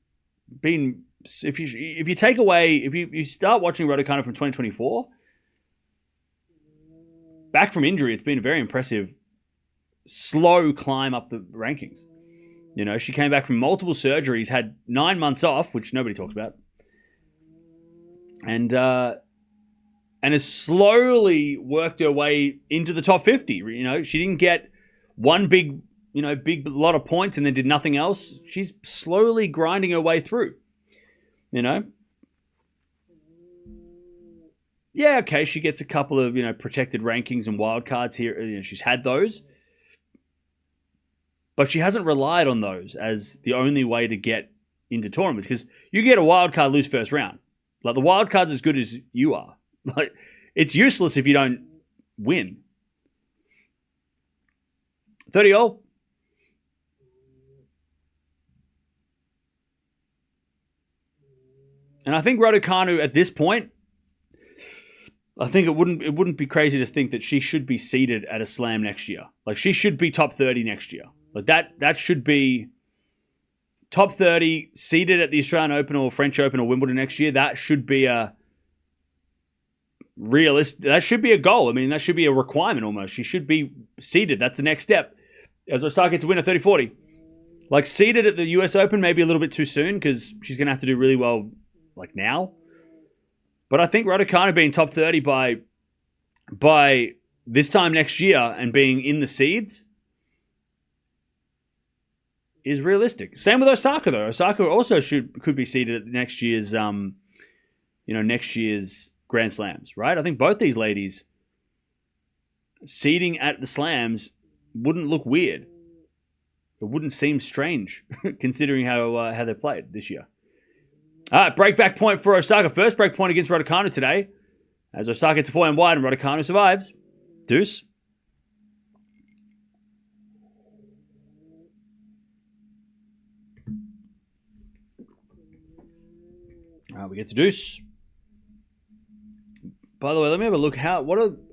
been, if you take away, if you start watching Raducanu from 2024, back from injury, it's been a very impressive, slow climb up the rankings. You know, she came back from multiple surgeries, had 9 months off, which nobody talks about, and has slowly worked her way into the top 50. You know, she didn't get one big lot of points and then did nothing else. She's slowly grinding her way through. You know, yeah, okay, she gets a couple of, protected rankings and wildcards here. You know, she's had those, but she hasn't relied on those as the only way to get into tournaments, because you get a wildcard, lose first round. Like, the wildcard's as good as you are. Like, it's useless if you don't win. 30-all. And I think Raducanu at this point, I think it wouldn't be crazy to think that she should be seeded at a slam next year. Like, she should be top 30 next year. Like, that should be top 30, seeded at the Australian Open or French Open or Wimbledon next year. That should be a realistic, that should be a goal. I mean, that should be a requirement almost. She should be seeded. That's the next step. As Osaka gets a win at 30-40. Like, seeded at the US Open, maybe a little bit too soon because she's going to have to do really well, like, now. But I think Raducanu being top 30 by this time next year and being in the seeds is realistic. Same with Osaka, though. Osaka also could be seeded at next year's Grand Slams, right? I think both these ladies seeding at the slams wouldn't look weird. It wouldn't seem strange considering how they played this year. All right, breakback point for Osaka. First break point against Raducanu today, as Osaka gets a 4-hand wide and Raducanu survives. Deuce. All right, we get to deuce. By the way, let me have a look. I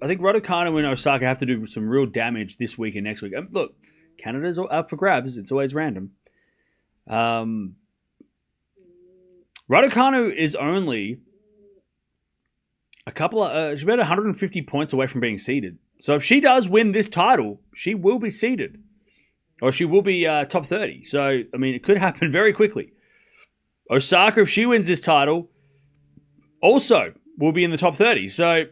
think Raducanu and Osaka have to do some real damage this week and next week. Look, Canada's up for grabs. It's always random. Raducanu is only a couple of, she's about 150 points away from being seeded. So if she does win this title, she will be seeded. Or she will be top 30. So, I mean, it could happen very quickly. Osaka, if she wins this title, also will be in the top 30. So,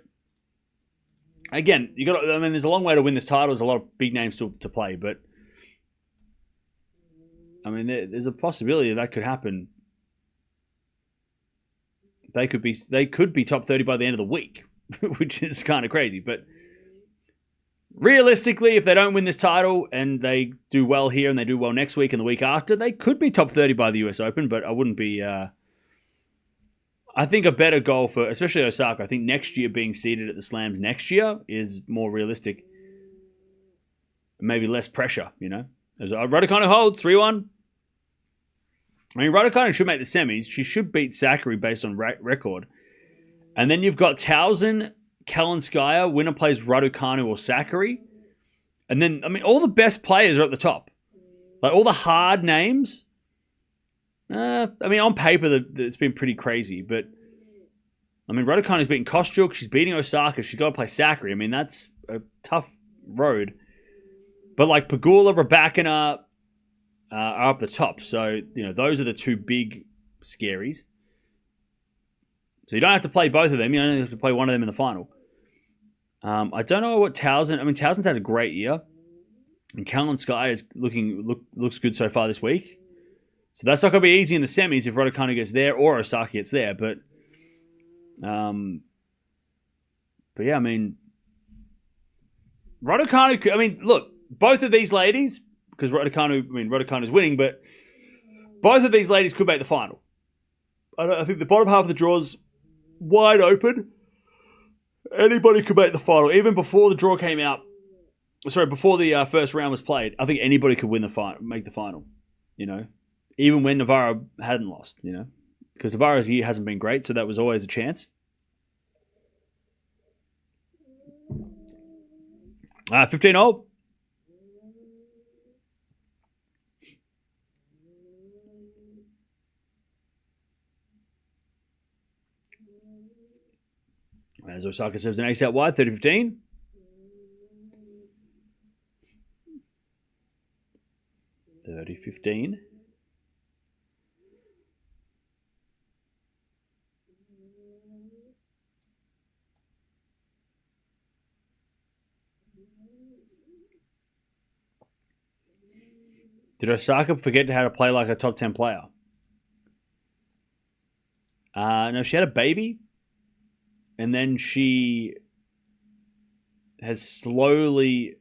again, there's a long way to win this title. There's a lot of big names to play. But, I mean, there's a possibility that could happen. They could be top 30 by the end of the week, which is kind of crazy. But realistically, if they don't win this title and they do well here and they do well next week and the week after, they could be top 30 by the US Open, but I wouldn't be... I think a better goal for, especially Osaka, I think next year being seeded at the slams next year is more realistic. Maybe less pressure, As Raducanu holds, 3-1. I mean, Raducanu should make the semis. She should beat Sakkari based on record. And then you've got Towson, Kalinskaya, winner plays Raducanu or Sakkari. And then, I mean, all the best players are at the top. Like, all the hard names. I mean, on paper, it's been pretty crazy. But, I mean, Raducanu's beating Kostyuk. She's beating Osaka. She's got to play Sakkari. I mean, that's a tough road. But, like, Pegula, Rybakina are up the top. So, those are the two big scaries. So you don't have to play both of them. You only have to play one of them in the final. I don't know what Towson... I mean, Towson's had a great year. And Caroline Sky is looks good so far this week. So that's not going to be easy in the semis if Raducanu gets there or Osaka gets there. But yeah, I mean, Raducanu. I mean, look, both of these ladies, because Raducanu's winning, but both of these ladies could make the final. I think the bottom half of the draw's wide open. Anybody could make the final, even before the draw came out. Sorry, before the first round was played, I think anybody could win the final, make the final. You know. Even when Navarro hadn't lost, you know. Because Navarro's year hasn't been great, so that was always a chance. 15-all. As Osaka serves an ace out wide, 30-15. Did Osaka forget how to play like a top 10 player? No, she had a baby. And then she has slowly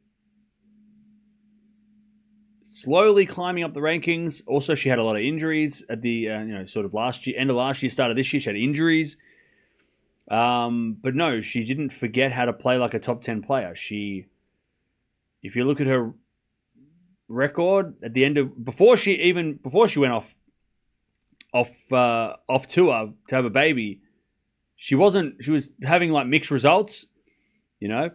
climbing up the rankings. Also, she had a lot of injuries at the sort of end of last year, start of this year. She had injuries. But no, she didn't forget how to play like a top 10 player. If you look at her record at the end of before she went off tour to have a baby, she was having like mixed results, you know.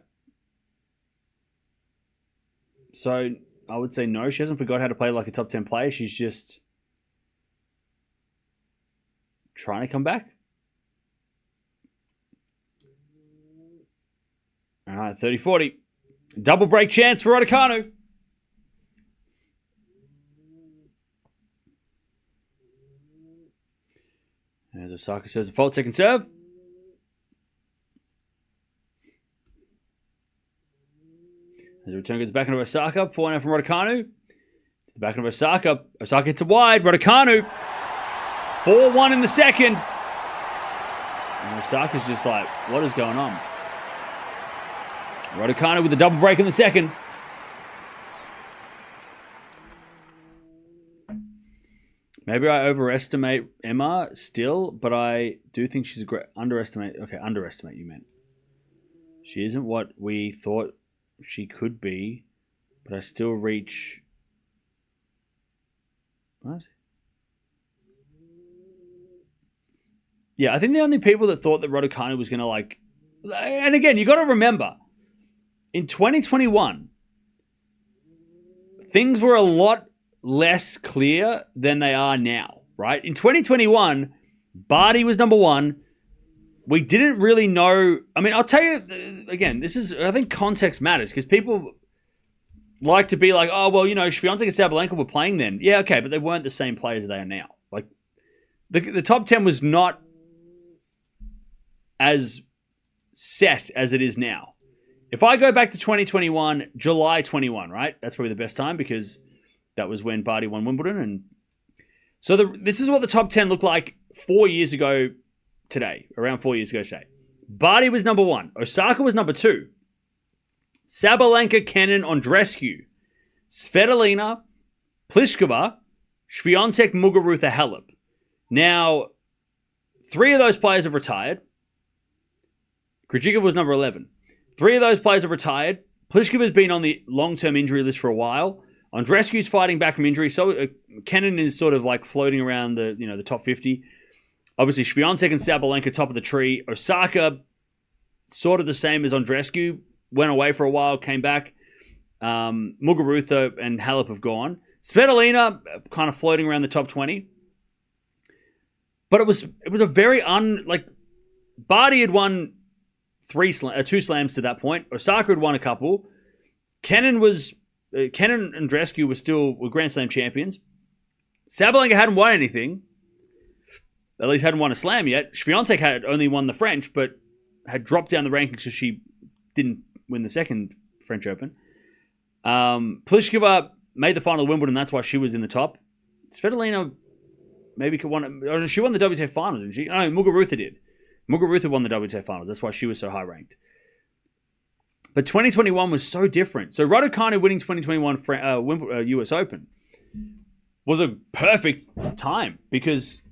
So I would say no, she hasn't forgot how to play like a top 10 player. She's just trying to come back. All right, 30-40. Double break chance for Raducanu. As Osaka says, a fault second serve. As the return goes back into Osaka, 4-0 from Raducanu. To the back of Osaka. Osaka hits it wide. Raducanu. 4-1 in the second. And Osaka's just like, what is going on? Raducanu with a double break in the second. Maybe I overestimate Emma still, but I do think she's a great... Underestimate you meant. She isn't what we thought she could be, but I still reach... What? Yeah, I think the only people that thought that Raducanu was going to like... And again, you got to remember, in 2021, things were a lot less clear than they are now, right? In 2021, Barty was number one. We didn't really know. I mean, I'll tell you, again, I think context matters because people like to be like, oh, well, you know, Swiatek and Sabalenka were playing then. Yeah, okay, but they weren't the same players they are now. Like, the top 10 was not as set as it is now. If I go back to 2021, July 21, right? That's probably the best time because that was when Barty won Wimbledon. And so this is what the top 10 looked like 4 years ago today, around 4 years ago today. Barty was number one. Osaka was number two. Sabalenka, Kenin, Andreescu, Svitolina, Pliskova, Swiatek, Muguruza, Halep. Now, 3 of those players have retired. Krejcikov was number 11. 3 of those players have retired. Pliskova's been on the long-term injury list for a while. Andreescu's fighting back from injury. So Kenin is sort of like floating around the top 50. Obviously, Swiatek and Sabalenka top of the tree. Osaka, sort of the same as Andreescu. Went away for a while, came back. Muguruza and Halep have gone. Svitolina kind of floating around the top 20. But it was a very Barty had won 2 slams to that point. Osaka had won a couple. Kenin and Andreescu were Grand Slam champions. Sabalenka hadn't won anything. At least hadn't won a slam yet. Swiatek had only won the French, but had dropped down the rankings because she didn't win the second French Open. Pliskova made the final of Wimbledon. That's why she was in the top. Svitolina maybe could won. She won the WTA final, didn't she? No, Muguruza did. Muguruza won the WTA finals. That's why she was so high ranked. But 2021 was so different. So Raducanu winning 2021 US Open was a perfect time because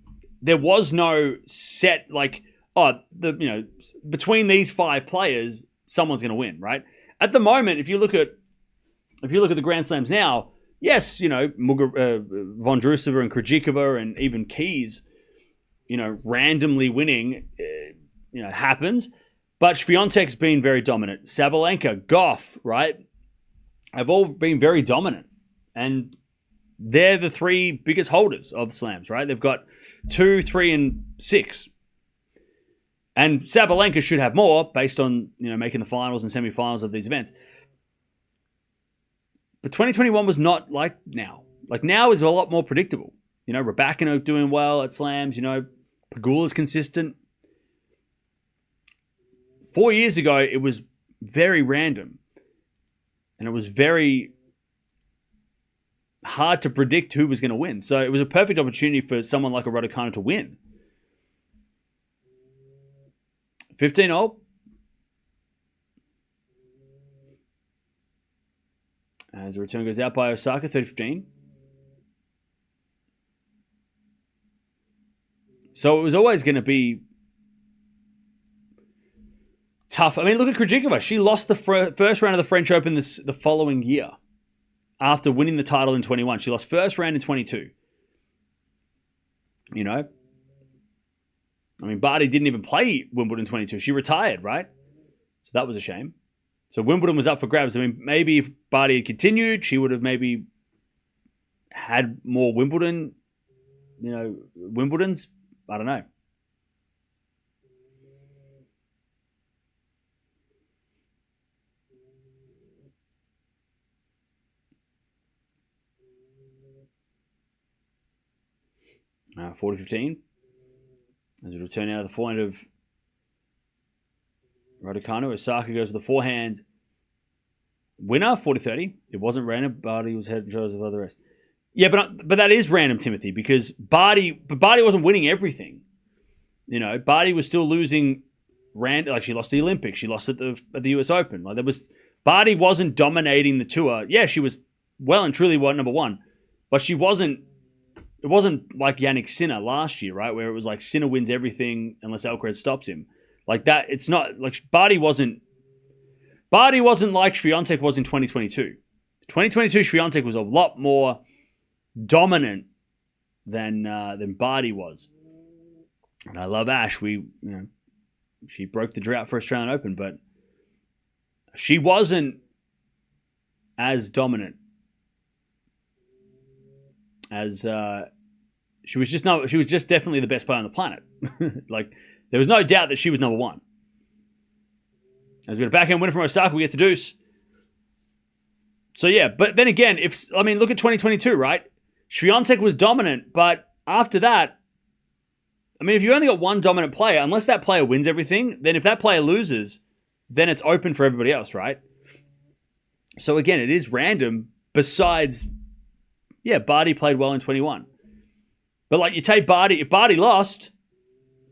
there was no set between these five players, someone's going to win, right? At the moment, if you look at the Grand Slams now, yes, Vondrousova and Krejcikova and even Keys, randomly winning, happens. But Swiatek's been very dominant. Sabalenka, Gauff, right, have all been very dominant. And they're the three biggest holders of slams, right? They've got 2, 3, and 6. And Sabalenka should have more based on, making the finals and semifinals of these events. But 2021 was not like now. Like now is a lot more predictable. Raducanu doing well at slams. Pegula's consistent. 4 years ago, it was very random. And it was very hard to predict who was going to win. So it was a perfect opportunity for someone like a Raducanu to win. 15-all. As the return goes out by Osaka, 30-15. So it was always going to be tough. I mean, look at Krejcikova. She lost the first round of the French Open the following year after winning the title in 21. She lost first round in 22. I mean, Barty didn't even play Wimbledon 22. She retired, right? So that was a shame. So Wimbledon was up for grabs. I mean, maybe if Barty had continued, she would have maybe had more Wimbledons. I don't know. Uh, 40-15. As we return now to the forehand of Raducanu. Osaka goes with the forehand winner, 40-30. It wasn't random. Barty was head and shoulders above the rest. Yeah, but that is random, Timothy, because Barty wasn't winning everything. Barty was still losing. Like she lost the Olympics, she lost at the US Open. Like Barty wasn't dominating the tour. Yeah, she was well and truly number one, but she wasn't. It wasn't like Jannik Sinner last year, right? Where it was like Sinner wins everything unless Alcaraz stops him. Like that, it's not like Barty wasn't like Swiatek was in 2022. 2022 Swiatek was a lot more dominant than Barty was. And I love Ash. She broke the drought for Australian Open, but she wasn't as dominant as she was just definitely the best player on the planet. Like there was no doubt that she was number one. As we get a backhand winner from Osaka, we get to deuce. So yeah, but then again, look at 2022, right? Swiatek was dominant, but after that, if you only got one dominant player, unless that player wins everything, then if that player loses, then it's open for everybody else, right? So again, it is random. Besides, yeah, Barty played well in 21. But like you take Barty, if Barty lost,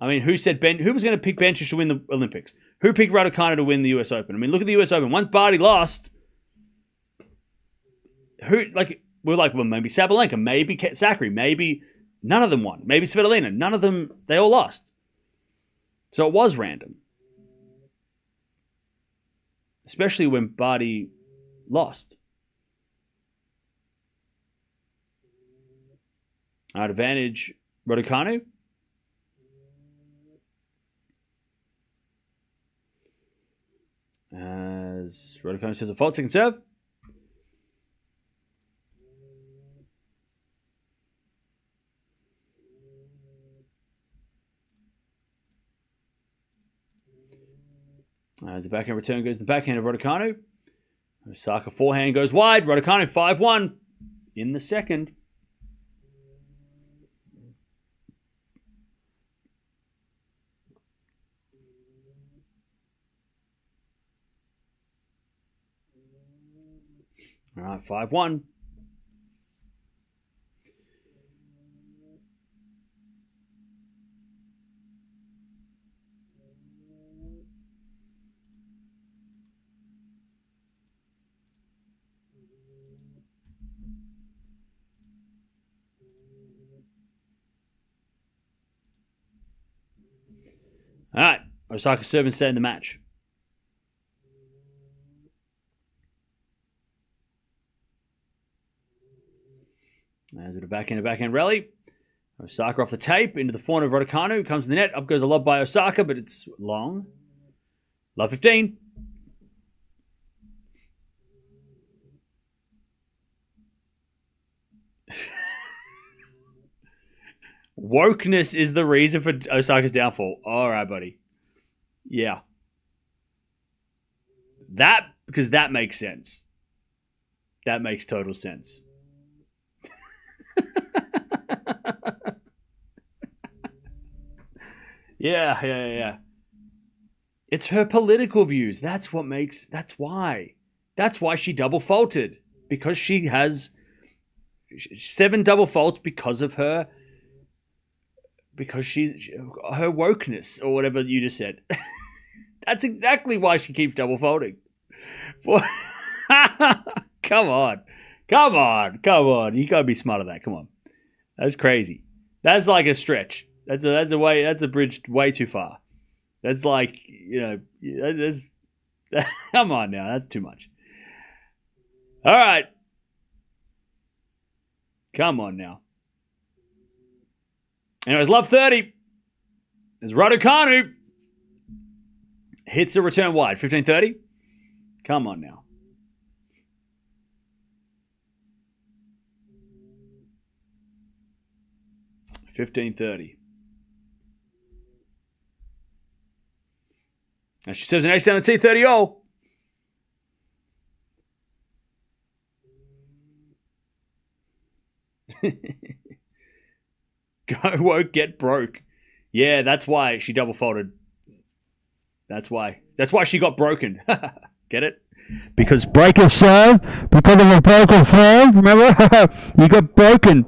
who was going to pick Bencic to win the Olympics? Who picked Raducanu to win the US Open? Look at the US Open. Once Barty lost, maybe Sabalenka, maybe Zachary, maybe none of them won. Maybe Svitolina, none of them, they all lost. So it was random. Especially when Barty lost. Advantage, Raducanu. As Raducanu says a fault, second serve. As the backhand return goes to the backhand of Raducanu. Osaka forehand goes wide. Raducanu 5-1 in the second. All right, 5-1. All right, Osaka serving set in the match. As with a backhand rally. Osaka off the tape into the forehand of Raducanu. Comes to the net. Up goes a lob by Osaka, but it's long. Love 15. Wokeness is the reason for Osaka's downfall. All right, buddy. Yeah. Because that makes sense. That makes total sense. Yeah. It's her political views. That's why. That's why she double faulted. Because she has 7 double faults because of her. Because her wokeness, or whatever you just said. That's exactly why she keeps double faulting. Come on. You gotta be smart at that. Come on. That's crazy. That's like a stretch. That's a bridge way too far. That's like, come on now. That's too much. All right. Come on now. Anyways, love 30. As Raducanu hits a return wide. 15-30. Come on now. $15.30. Now she serves an ace down the tee, 30-all. Go woke, get broke. Yeah, that's why she double folded. That's why she got broken. Get it? Because break of serve, because of a broken serve, remember? You got broken.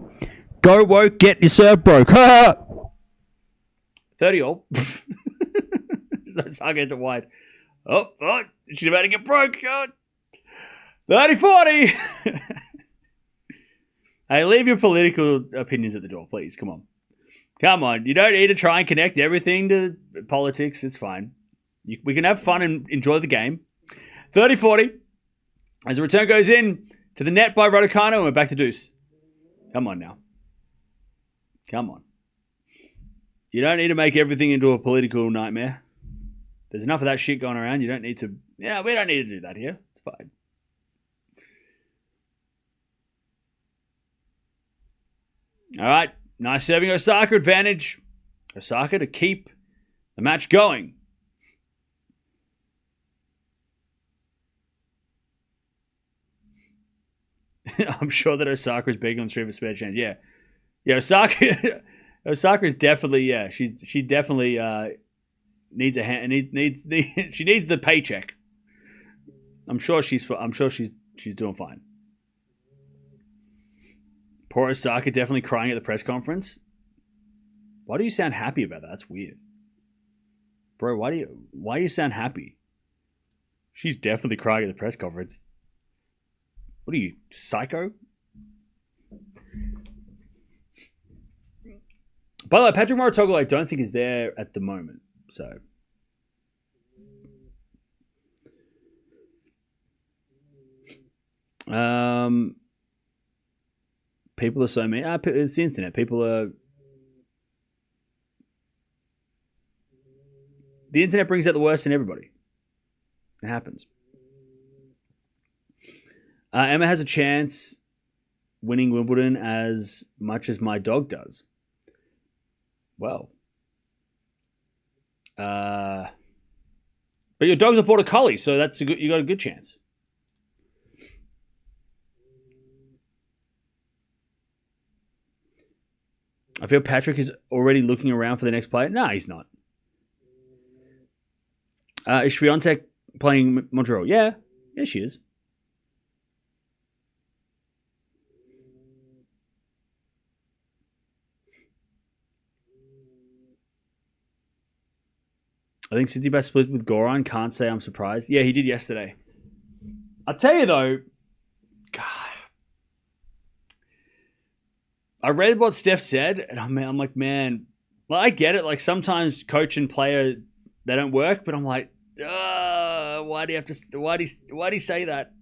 Go woke, get your serve broke. 30-all. Osaka gets it wide. Oh, she's about to get broke. 30-40. Hey, leave your political opinions at the door, please. Come on. You don't need to try and connect everything to politics. It's fine. We can have fun and enjoy the game. 30-40. As the return goes in to the net by Raducanu, and we're back to deuce. Come on now. Come on. You don't need to make everything into a political nightmare. There's enough of that shit going around. You don't need to... Yeah, we don't need to do that here. It's fine. All right. Nice serving Osaka. Advantage. Osaka to keep the match going. I'm sure that Osaka is big on stream for spare chance. Yeah. Osaka is definitely, she definitely needs a hand. She needs the paycheck. I'm sure she's doing fine. Poor Osaka definitely crying at the press conference. Why do you sound happy about that? That's weird. Bro, why do you sound happy? She's definitely crying at the press conference. What are you, psycho? By the way, Patrick Mouratoglou I don't think is there at the moment. So people are so mean. It's the internet. The internet brings out the worst in everybody. It happens. Emma has a chance winning Wimbledon as much as my dog does. Well. But your dog's a border collie, so you got a good chance. I feel Patrick is already looking around for the next player. No, he's not. Is Swiatek playing Montreal? Yeah, she is. I think Tsitsipas split with Goran. Can't say I'm surprised. Yeah, he did yesterday. I'll tell you though, God, I read what Steph said, and I'm like, man, well, I get it. Like sometimes coach and player, they don't work, but I'm like, why do you have to? Why do you say that?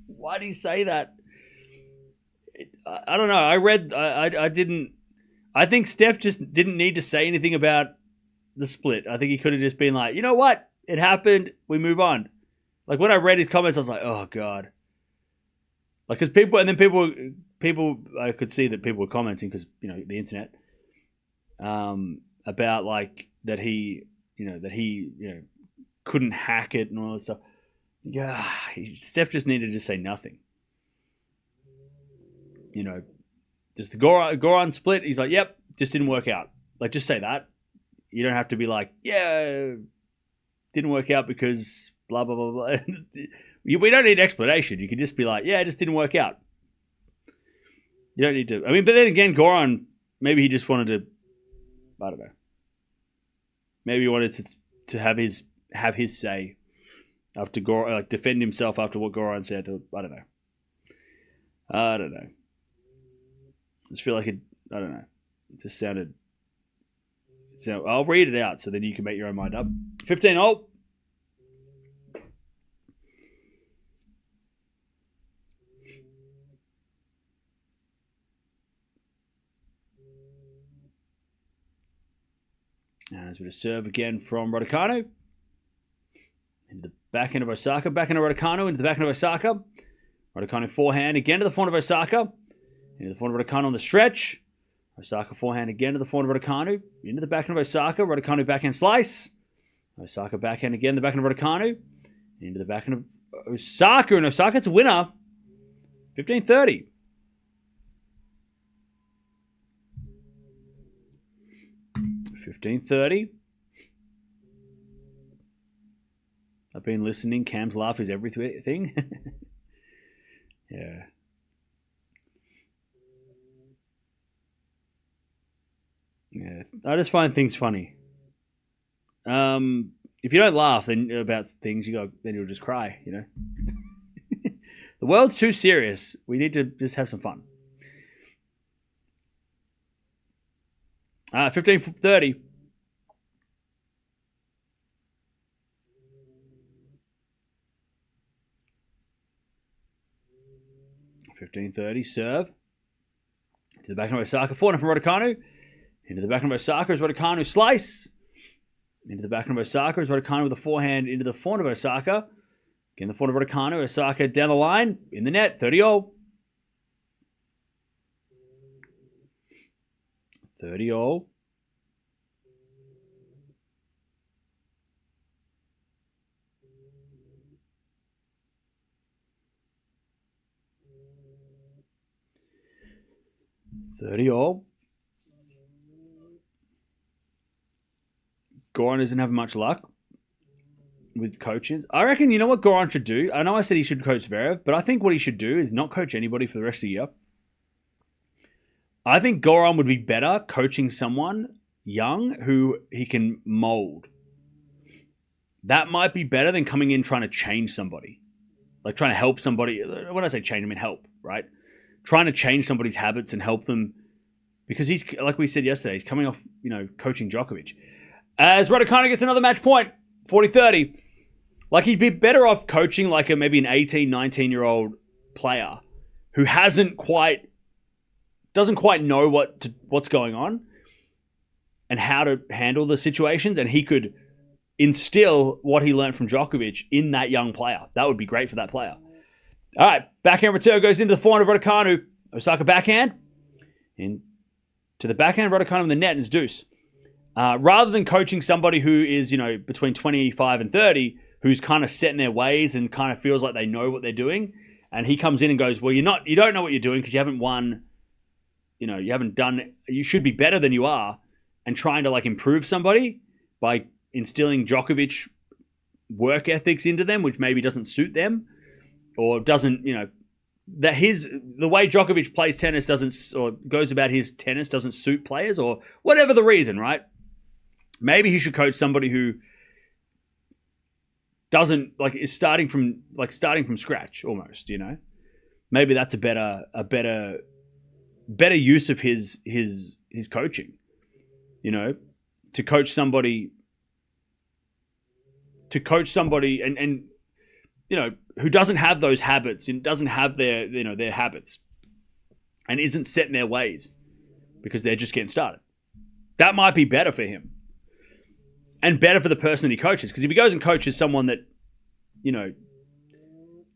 Why do you say that? I don't know. I didn't. I think Steph just didn't need to say anything about the split. I think he could have just been like, you know what? It happened. We move on. Like when I read his comments, I was like, oh God. Like, because people, I could see that people were commenting because, the internet, about like that he couldn't hack it and all that stuff. Yeah, Steph just needed to say nothing. Just the Goran split. He's like, yep, just didn't work out. Like, just say that. You don't have to be like, yeah, didn't work out because blah, blah, blah, blah. We don't need explanation. You can just be like, yeah, it just didn't work out. You don't need to. I mean, but then again, Goran, maybe he just wanted to, I don't know. Maybe he wanted to have his say after Goran, like defend himself after what Goran said. I don't know. I just feel like I don't know. It just sounded. So I'll read it out so then you can make your own mind up. 15-0. As we just serve again from Raducanu. Into the back end of Osaka. Back end of Raducanu. Into the back end of Osaka. Raducanu forehand again to the front of Osaka. Into the front of Raducanu on the stretch. Osaka forehand again to the front of Raducanu. Into the backhand of Osaka. Raducanu backhand slice. Osaka backhand again. The backhand of Raducanu. Into the backhand of Osaka. And Osaka's a winner. 15-30. I've been listening. Cam's laugh is everything. Yeah. Yeah, I just find things funny. If you don't laugh then about things, then you'll just cry. The world's too serious. We need to just have some fun. 15-30. Serve. To the back of Osaka. Forehand from Raducanu. Into the back of Osaka is Raducanu slice. Into the back of Osaka is Raducanu with a forehand into the forehand of Osaka. Again, the forehand of Raducanu. Osaka down the line. In the net. 30-0. 30-0. Goran doesn't have much luck with coaches. I reckon, you know what Goran should do? I know I said he should coach Zverev, but I think what he should do is not coach anybody for the rest of the year. I think Goran would be better coaching someone young who he can mold. That might be better than coming in trying to change somebody. Like trying to help somebody. When I say change, I mean help, right? Trying to change somebody's habits and help them. Because he's, like we said yesterday, he's coming off, coaching Djokovic. As Raducanu gets another match point, 40-30. Like he'd be better off coaching like maybe an 18, 19-year-old player who doesn't quite know what's going on and how to handle the situations, and he could instill what he learned from Djokovic in that young player. That would be great for that player. All right, backhand return goes into the forehand of Raducanu. Osaka backhand. Into the backhand of Raducanu in the net, and it's deuce. Rather than coaching somebody who is, between 25 and 30, who's kind of set in their ways and kind of feels like they know what they're doing, and he comes in and goes, well, you don't know what you're doing because you haven't won, you should be better than you are, and trying to like improve somebody by instilling Djokovic work ethics into them, which maybe doesn't suit them, or doesn't, the way Djokovic plays tennis doesn't, or goes about his tennis doesn't suit players, or whatever the reason, right? Maybe he should coach somebody who doesn't is starting from scratch almost. Maybe that's a better use of his coaching. To coach somebody and who doesn't have those habits and doesn't have their habits and isn't set in their ways because they're just getting started. That might be better for him and better for the person that he coaches. Because if he goes and coaches someone that,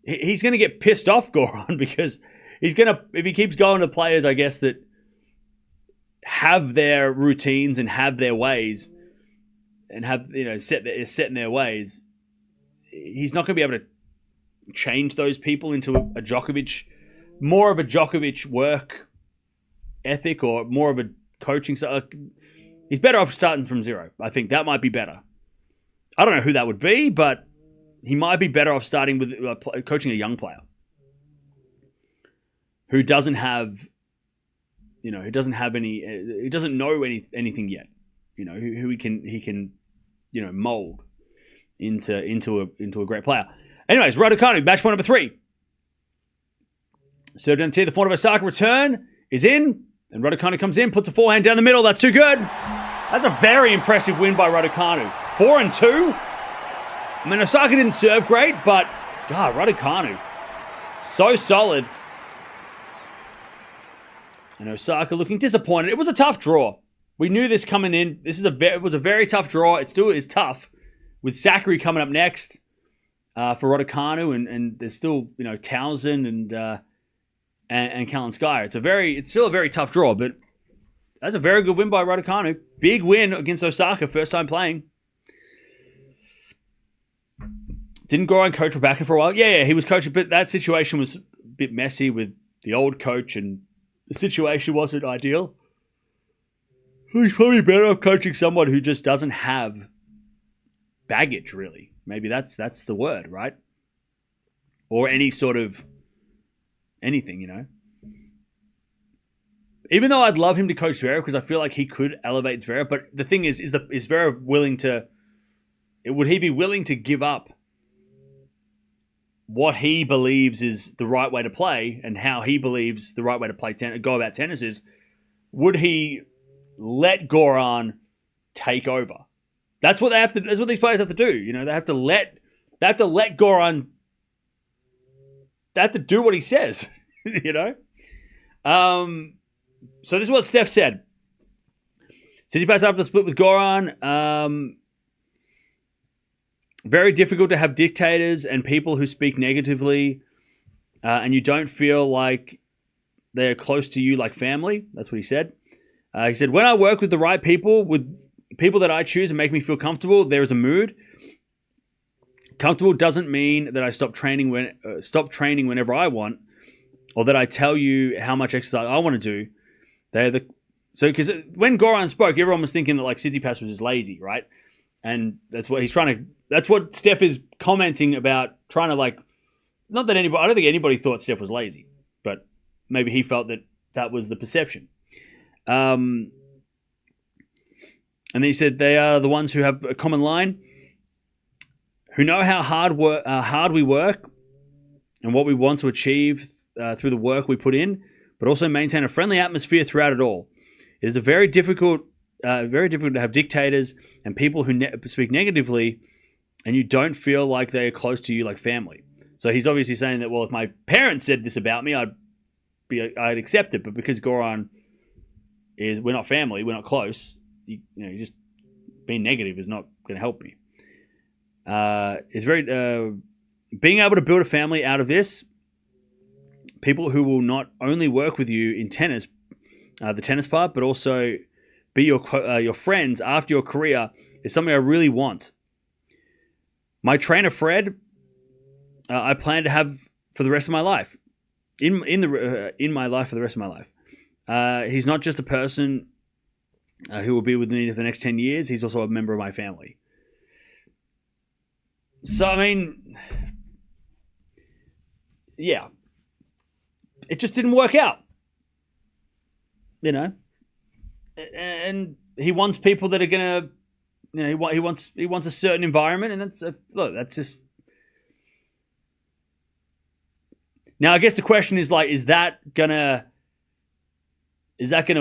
he's going to get pissed off Goran because if he keeps going to players, I guess, that have their routines and have their ways and have, set in their ways, he's not going to be able to change those people into a Djokovic, more of a Djokovic work ethic or more of a coaching. He's better off starting from zero. I think that might be better. I don't know who that would be, but he might be better off starting with coaching a young player who doesn't have, who doesn't know anything yet. Who he can, mold into a great player. Anyways, Raducanu, match point number 3. Served down to the forehand of Osaka return is in, and Raducanu comes in, puts a forehand down the middle. That's too good. That's a very impressive win by Raducanu. 4-2. I mean, Osaka didn't serve great, but God, Raducanu, so solid. And Osaka looking disappointed. It was a tough draw. We knew this coming in. It was a very tough draw. It still is tough with Zachary coming up next for Raducanu, and there's still Townsend and Kalinskaya. It's still a very tough draw, but that's a very good win by Raducanu. Big win against Osaka, first time playing. Didn't Goran coach Rebecca for a while? Yeah, he was coaching, but that situation was a bit messy with the old coach, and the situation wasn't ideal. He's probably better off coaching someone who just doesn't have baggage, really. Maybe that's the word, right? Or any sort of anything, Even though I'd love him to coach Zverev because I feel like he could elevate Zverev, but the thing is Zverev willing to? Would he be willing to give up what he believes is the right way to play and how he believes the right way to play go about tennis is? Would he let Goran take over? That's what they have to. That's what these players have to do. They have to let Goran. They have to do what he says. So this is what Steph said. Tsitsipas after the split with Goran. Very difficult to have dictators and people who speak negatively, and you don't feel like they're close to you like family. That's what he said. He said, when I work with the right people, with people that I choose and make me feel comfortable, there is a mood. Comfortable doesn't mean that I stop training whenever I want, or that I tell you how much exercise I want to do. Because when Goran spoke, everyone was thinking that Tsitsipas was just lazy, right? And that's what he's trying to. That's what Steph is commenting about, trying to not that anybody. I don't think anybody thought Steph was lazy, but maybe he felt that was the perception. And then he said they are the ones who have a common line, who know how hard we work and what we want to achieve through the work we put in, but also maintain a friendly atmosphere throughout it all. It is very difficult to have dictators and people who speak negatively, and you don't feel like they are close to you like family. So he's obviously saying that, well, if my parents said this about me, I'd accept it, but because Goran we're not family, we're not close. You just being negative is not going to help me. It's very being able to build a family out of this. People who will not only work with you in tennis, the tennis part, but also be your friends after your career is something I really want. My trainer Fred, I plan to have for the rest of my life. In my life for the rest of my life. He's not just a person who will be with me for the next 10 years. He's also a member of my family. So, I mean, yeah. It just didn't work out. And he wants people that are going to he wants a certain environment, and that's just. Now, I guess the question is like, is that gonna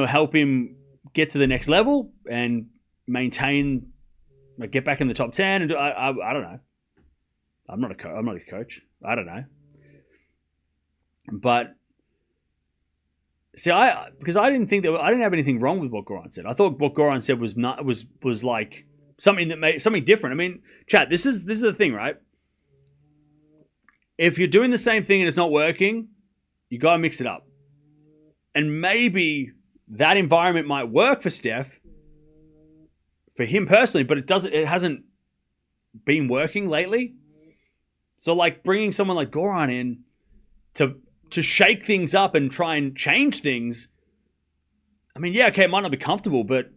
help him get to the next level and maintain, like, get back in the top 10? And I don't know. I'm not his coach. I don't know. But see, because I didn't have anything wrong with what Goran said. I thought what Goran said was like something that made something different. I mean, chat, this is the thing, right? If you're doing the same thing and it's not working, you got to mix it up. And maybe that environment might work for Steph, for him personally, but it hasn't been working lately. So like bringing someone like Goran in to shake things up and try and change things. I mean, yeah, okay, it might not be comfortable, but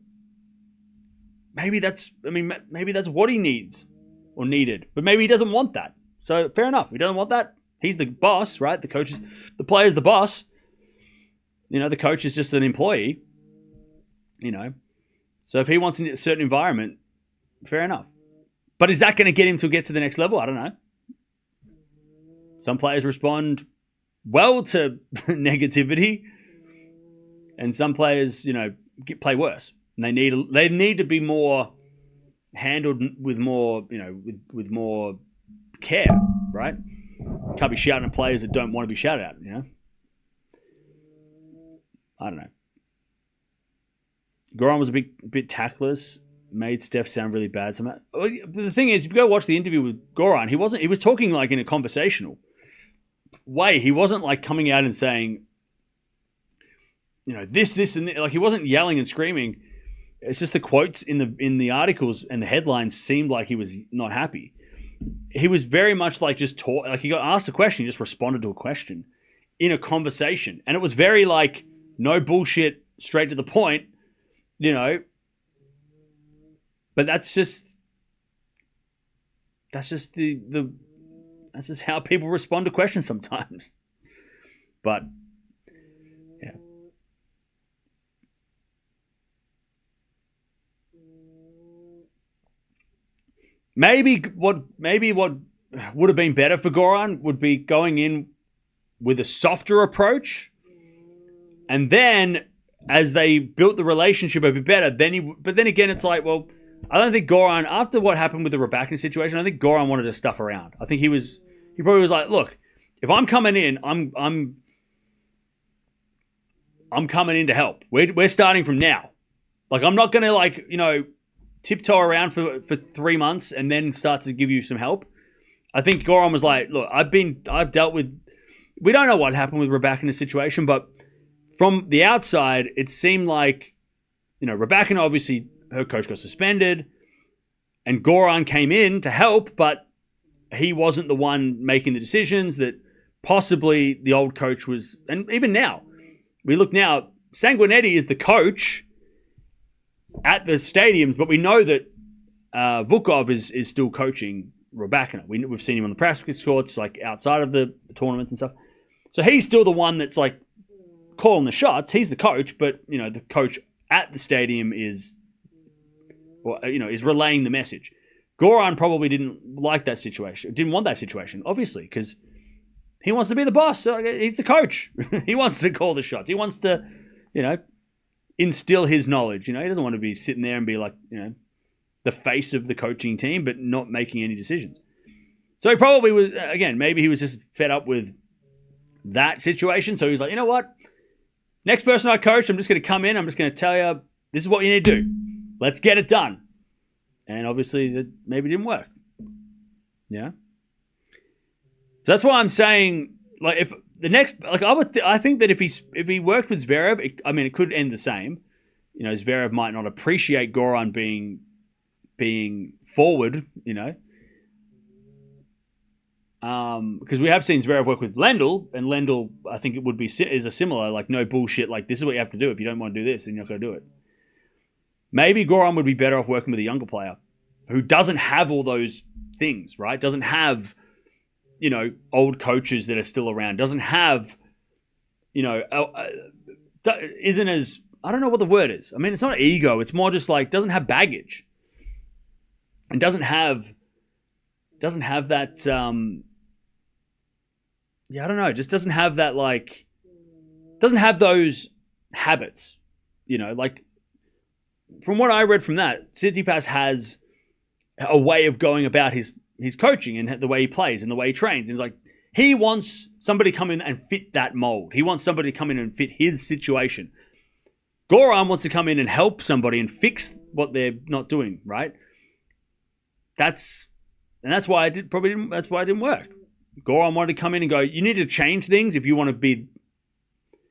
maybe that's what he needs or needed. But maybe he doesn't want that. So fair enough. If he doesn't want that, he's the boss, right? The player's the boss. The coach is just an employee. So if he wants a certain environment, fair enough. But is that going to get him to get to the next level? I don't know. Some players respond well to negativity, and some players, play worse. And they need to be more handled with more, with more care, right? Can't be shouting at players that don't want to be shouted at, I don't know. Goran was a bit tactless, made Steph sound really bad. The thing is, if you go watch the interview with Goran, he was talking like in a conversational way. He wasn't like coming out and saying, this and this. Like, he wasn't yelling and screaming. It's just the quotes in the articles and the headlines seemed like he was not happy. He was very much like just talk. Like, he got asked a question, he just responded to a question in a conversation, and it was very like no bullshit, straight to the point, But that's just how people respond to questions sometimes. But yeah. Maybe what would have been better for Goran would be going in with a softer approach, and then as they built the relationship a bit better, but then again, it's like, well, I don't think Goran, after what happened with the Raducanu situation, I think Goran wanted to stuff around. I think he probably was like, look, if I'm coming in, I'm coming in to help. We're starting from now. Like, I'm not gonna tiptoe around for 3 months and then start to give you some help. I think Goran was like, look, I've dealt with, we don't know what happened with Raducanu's situation, but from the outside, it seemed like, Raducanu, obviously, her coach got suspended, and Goran came in to help, but he wasn't the one making the decisions, that possibly the old coach was. And even now, we look now, Sanguinetti is the coach at the stadiums, but we know that Vukov is still coaching Raducanu. We've seen him on the practice courts, like outside of the tournaments and stuff. So he's still the one that's like calling the shots. He's the coach, but the coach at the stadium is relaying the message. Goran probably didn't like that situation, didn't want that situation, obviously, because he wants to be the boss. So he's the coach. He wants to call the shots. He wants to, instill his knowledge. He doesn't want to be sitting there and be like, the face of the coaching team, but not making any decisions. So he probably was, again, maybe he was just fed up with that situation. So he's like, you know what? Next person I coach, I'm just going to come in. I'm just going to tell you, this is what you need to do. Let's get it done. And obviously that maybe didn't work. Yeah. So that's why I'm saying, like, if the next, like, I think that if he worked with Zverev, it could end the same. Zverev might not appreciate Goran being forward, because we have seen Zverev work with Lendl, and Lendl, I think it would be is a similar, like, no bullshit, like, this is what you have to do. If you don't want to do this, then you're not going to do it. Maybe Goran would be better off working with a younger player who doesn't have all those things, right? Doesn't have, old coaches that are still around. Doesn't have, isn't as, I don't know what the word is. I mean, it's not ego. It's more just like, doesn't have baggage. and doesn't have that. I don't know. Just doesn't have that doesn't have those habits. Like from what I read from that, Tsitsipas has a way of going about his coaching and the way he plays and the way he trains. And it's like he wants somebody to come in and fit that mold. He wants somebody to come in and fit his situation. Goran wants to come in and help somebody and fix what they're not doing, right? That's why it didn't work. Goran wanted to come in and go, you need to change things if you want to be,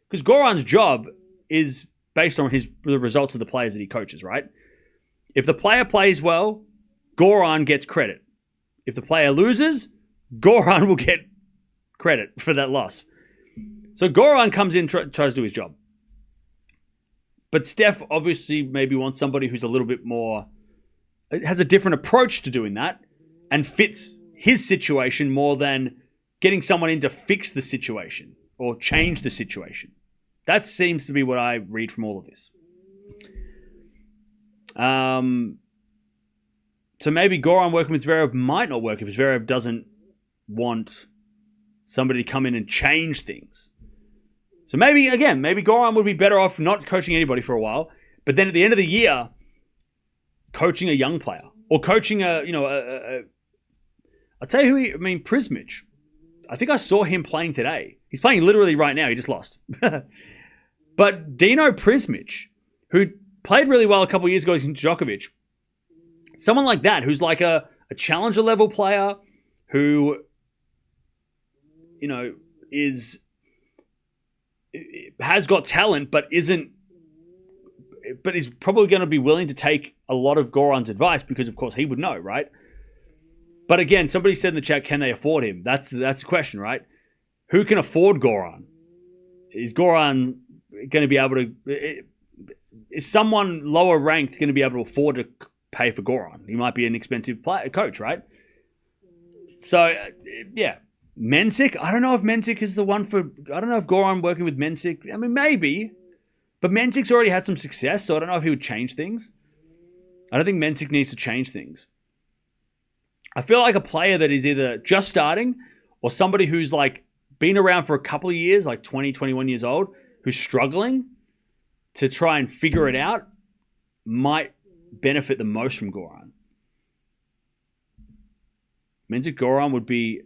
because Goran's job is based on the results of the players that he coaches, right? If the player plays well, Goran gets credit. If the player loses, Goran will get credit for that loss. So Goran comes in, tries to do his job. But Steph obviously maybe wants somebody who's a little bit more, has a different approach to doing that and fits his situation more than getting someone in to fix the situation or change the situation. That seems to be what I read from all of this. So maybe Goran working with Zverev might not work if Zverev doesn't want somebody to come in and change things. So maybe Goran would be better off not coaching anybody for a while, but then at the end of the year, coaching a young player or coaching I'll tell you Prismic. I think I saw him playing today. He's playing literally right now. He just lost. But Dino Prismic, who played really well a couple of years ago against Djokovic, someone like that, who's like a challenger level player who, has got talent, but is probably going to be willing to take a lot of Goran's advice because, of course, he would know, right? But again, somebody said in the chat, can they afford him? That's the question, right? Who can afford Goran? Is Goran going to be able to... Is someone lower ranked going to be able to afford to pay for Goran? He might be an expensive coach, right? So, yeah. Mensik? I don't know if Mensik is the one for... I don't know if Goran working with Mensik... I mean, maybe. But Mensik's already had some success, so I don't know if he would change things. I don't think Mensik needs to change things. I feel like a player that is either just starting or somebody who's like been around for a couple of years, like 20, 21 years old, who's struggling to try and figure it out might benefit the most from Goran. Mensik Goran would be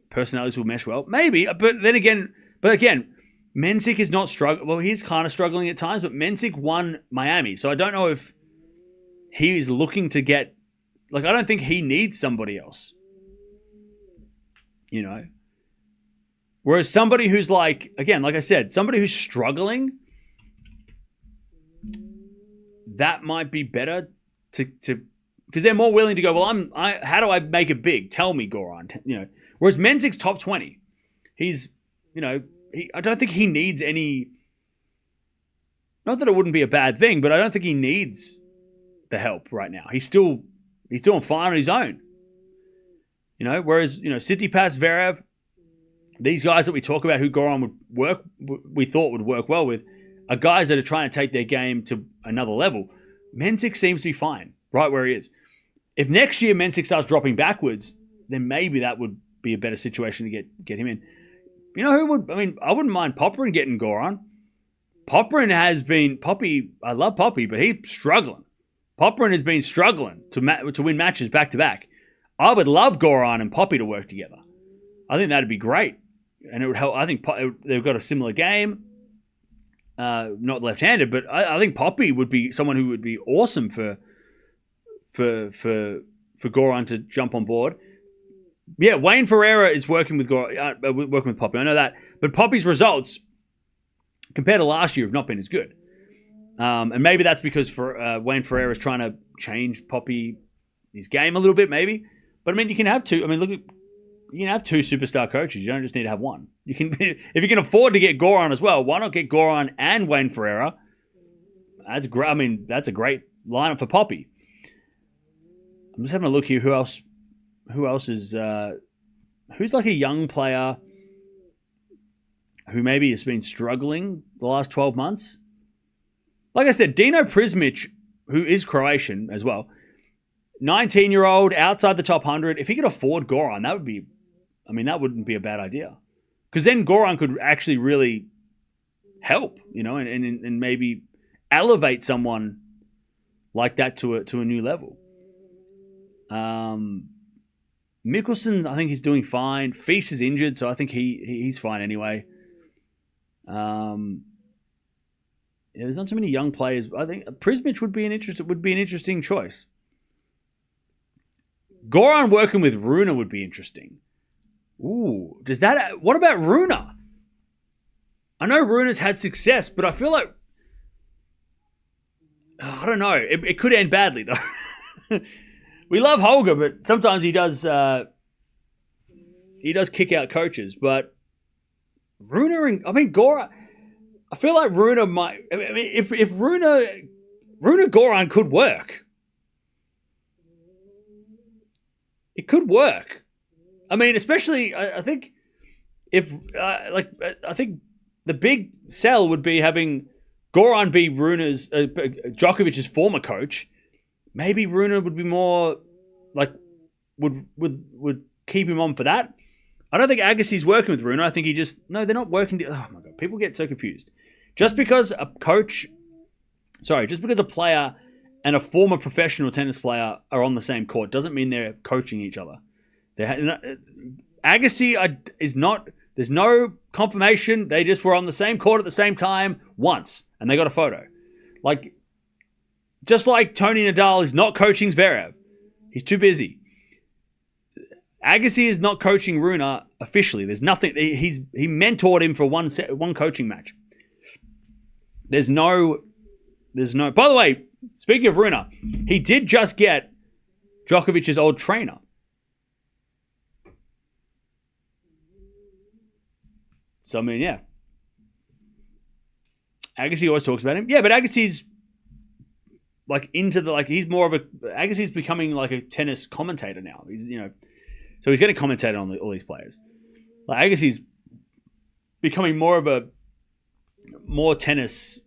personalities will mesh well. Maybe, but again, Mensik is not struggling. Well, he's kind of struggling at times, but Mensik won Miami. So I don't know if he is looking to get, I don't think he needs somebody else. Whereas somebody who's like I said, somebody who's struggling, that might be better to because they're more willing to go, well, how do I make it big? Tell me, Goran. Whereas Mensik's top 20. He's, I don't think he needs any, not that it wouldn't be a bad thing, but I don't think he needs the help right now. He's doing fine on his own. Whereas, Tsitsipas, Zverev, these guys that we talk about who Goran we thought would work well with, are guys that are trying to take their game to another level. Mensik seems to be fine, right where he is. If next year Mensik starts dropping backwards, then maybe that would be a better situation to get him in. Who would? I mean, I wouldn't mind Popyrin getting Goran. Popyrin has been... I love Poppy, but he's struggling. Popyrin has been struggling to win matches back-to-back. I would love Goran and Poppy to work together. I think that'd be great. And it would help. I think they've got a similar game. Not left-handed, but I think Poppy would be someone who would be awesome for Goran to jump on board. Yeah, Wayne Ferreira is working with Poppy. I know that, but Poppy's results compared to last year have not been as good. And maybe that's because Wayne Ferreira is trying to change his game a little bit, maybe. But I mean, you can have two. I mean, you can have two superstar coaches. You don't just need to have one. You can, if you can afford to get Goran as well, why not get Goran and Wayne Ferreira? That's great. I mean, that's a great lineup for Poppy. I'm just having a look here. Who else is who's like a young player who maybe has been struggling the last 12 months? Like I said, Dino Prismic, who is Croatian as well, 19-year-old outside the top 100. If he could afford Goran, that wouldn't be a bad idea. Because then Goran could actually really help, and maybe elevate someone like that to a new level. Mikkelsen, I think he's doing fine. Feast is injured, so I think he's fine anyway. There's not too many young players. I think Prismic would be an interesting choice. Goran working with Rune would be interesting. Ooh, what about Rune? I know Rune's had success, but I feel like I don't know. It could end badly though. We love Holger, but sometimes he does kick out coaches. But Rune, Goran. I feel like Rune might. If Rune Goran could work, it could work. Especially I think I think the big sell would be having Goran be Rune's Djokovic's former coach. Maybe Rune would be more would keep him on for that. I don't think Agassi's working with Rune. I think they're not working. Oh my God, people get so confused. Just because a player and a former professional tennis player are on the same court doesn't mean they're coaching each other. Agassi is not. There's no confirmation. They just were on the same court at the same time once, and they got a photo. Just like Tony Nadal is not coaching Zverev. He's too busy. Agassi is not coaching Rune officially. There's nothing. He mentored him for one coaching match. There's no. By the way, speaking of Rune, he did just get Djokovic's old trainer. So yeah. Agassi always talks about him. Yeah, but Agassi's he's more of Agassi's becoming like a tennis commentator now. He's so he's going to commentate on all these players. Agassi's becoming more tennis,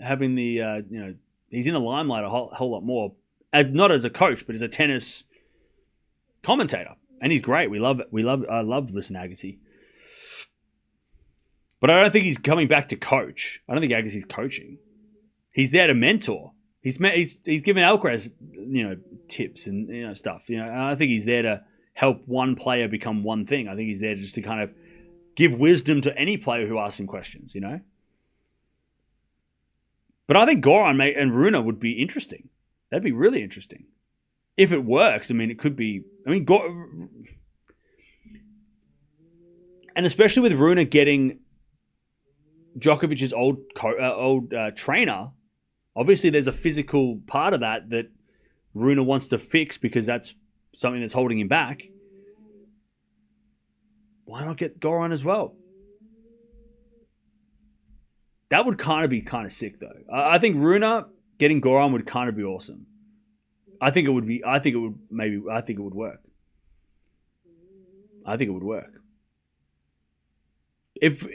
having the he's in the limelight a whole lot more, not as a coach, but as a tennis commentator, and he's great. I love listening to Agassi, but I don't think he's coming back to coach. I don't think Agassi's coaching. He's there to mentor. He's given Alcaraz tips and stuff. I think he's there to help one player become one thing. I think he's there just to kind of give wisdom to any player who asks him questions. But I think Goran and Rune would be interesting. That'd be really interesting. If it works, it could be. And especially with Rune getting Djokovic's old trainer, obviously there's a physical part of that Rune wants to fix because that's something that's holding him back. Why not get Goran as well? That would be kind of sick though. I think Rune getting Goran would kind of be awesome. I think it would work. I think it would work. If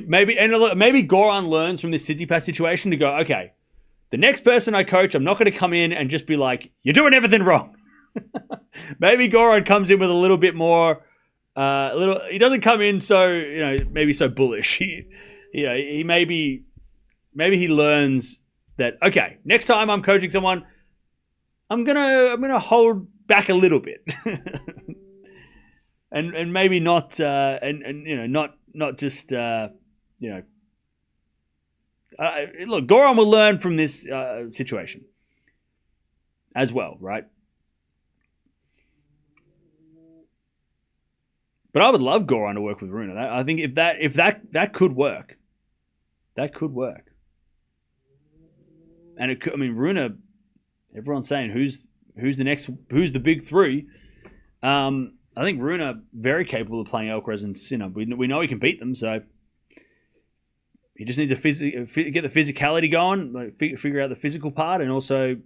maybe Goran learns from this City Pass situation to go, okay, the next person I coach, I'm not going to come in and just be like, you're doing everything wrong. Maybe Goran comes in with a little bit more, he doesn't come in so, maybe so bullish. He maybe he learns that, okay, next time I'm coaching someone, I'm gonna hold back a little bit. and maybe not not just look, Goran will learn from this situation as well, right? But I would love Goran to work with Rune. I think if that could work, that could work. And it could. Rune. Everyone's saying who's the big three. I think Rune very capable of playing Alcaraz and Sinner. We know he can beat them, so he just needs to get the physicality going, figure out the physical part, and also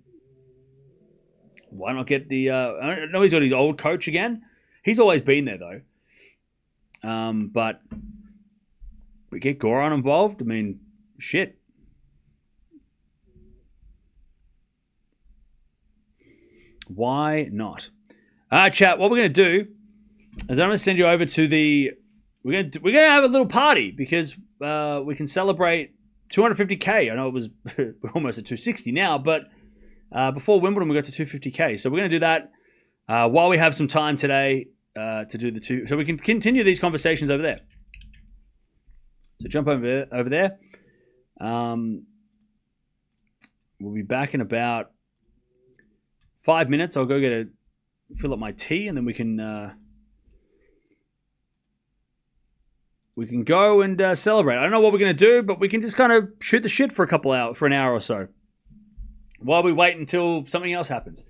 why not get the? I know he's got his old coach again. He's always been there though. But we get Goran involved. Shit. Why not? All right, chat. What we're going to do is I'm going to send you over to the. We're going to have a little party because we can celebrate 250K. I know it was we're almost at 260 now, but before Wimbledon we got to 250K. So we're going to do that while we have some time today to do the two. So we can continue these conversations over there. So jump over there. We'll be back in about 5 minutes. I'll go fill up my tea, and then we can go and celebrate. I don't know what we're going to do, but we can just kind of shoot the shit for an hour or so, while we wait until something else happens.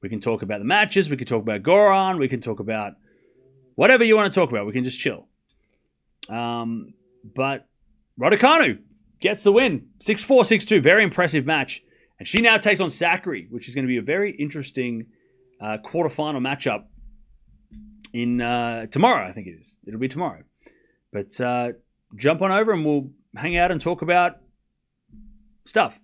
We can talk about the matches. We can talk about Goran. We can talk about whatever you want to talk about. We can just chill. But Raducanu gets the win. 6-4, 6-2. Very impressive match. And she now takes on Sakkari, which is going to be a very interesting quarterfinal matchup in tomorrow, I think it is. It'll be tomorrow. But jump on over and we'll hang out and talk about stuff.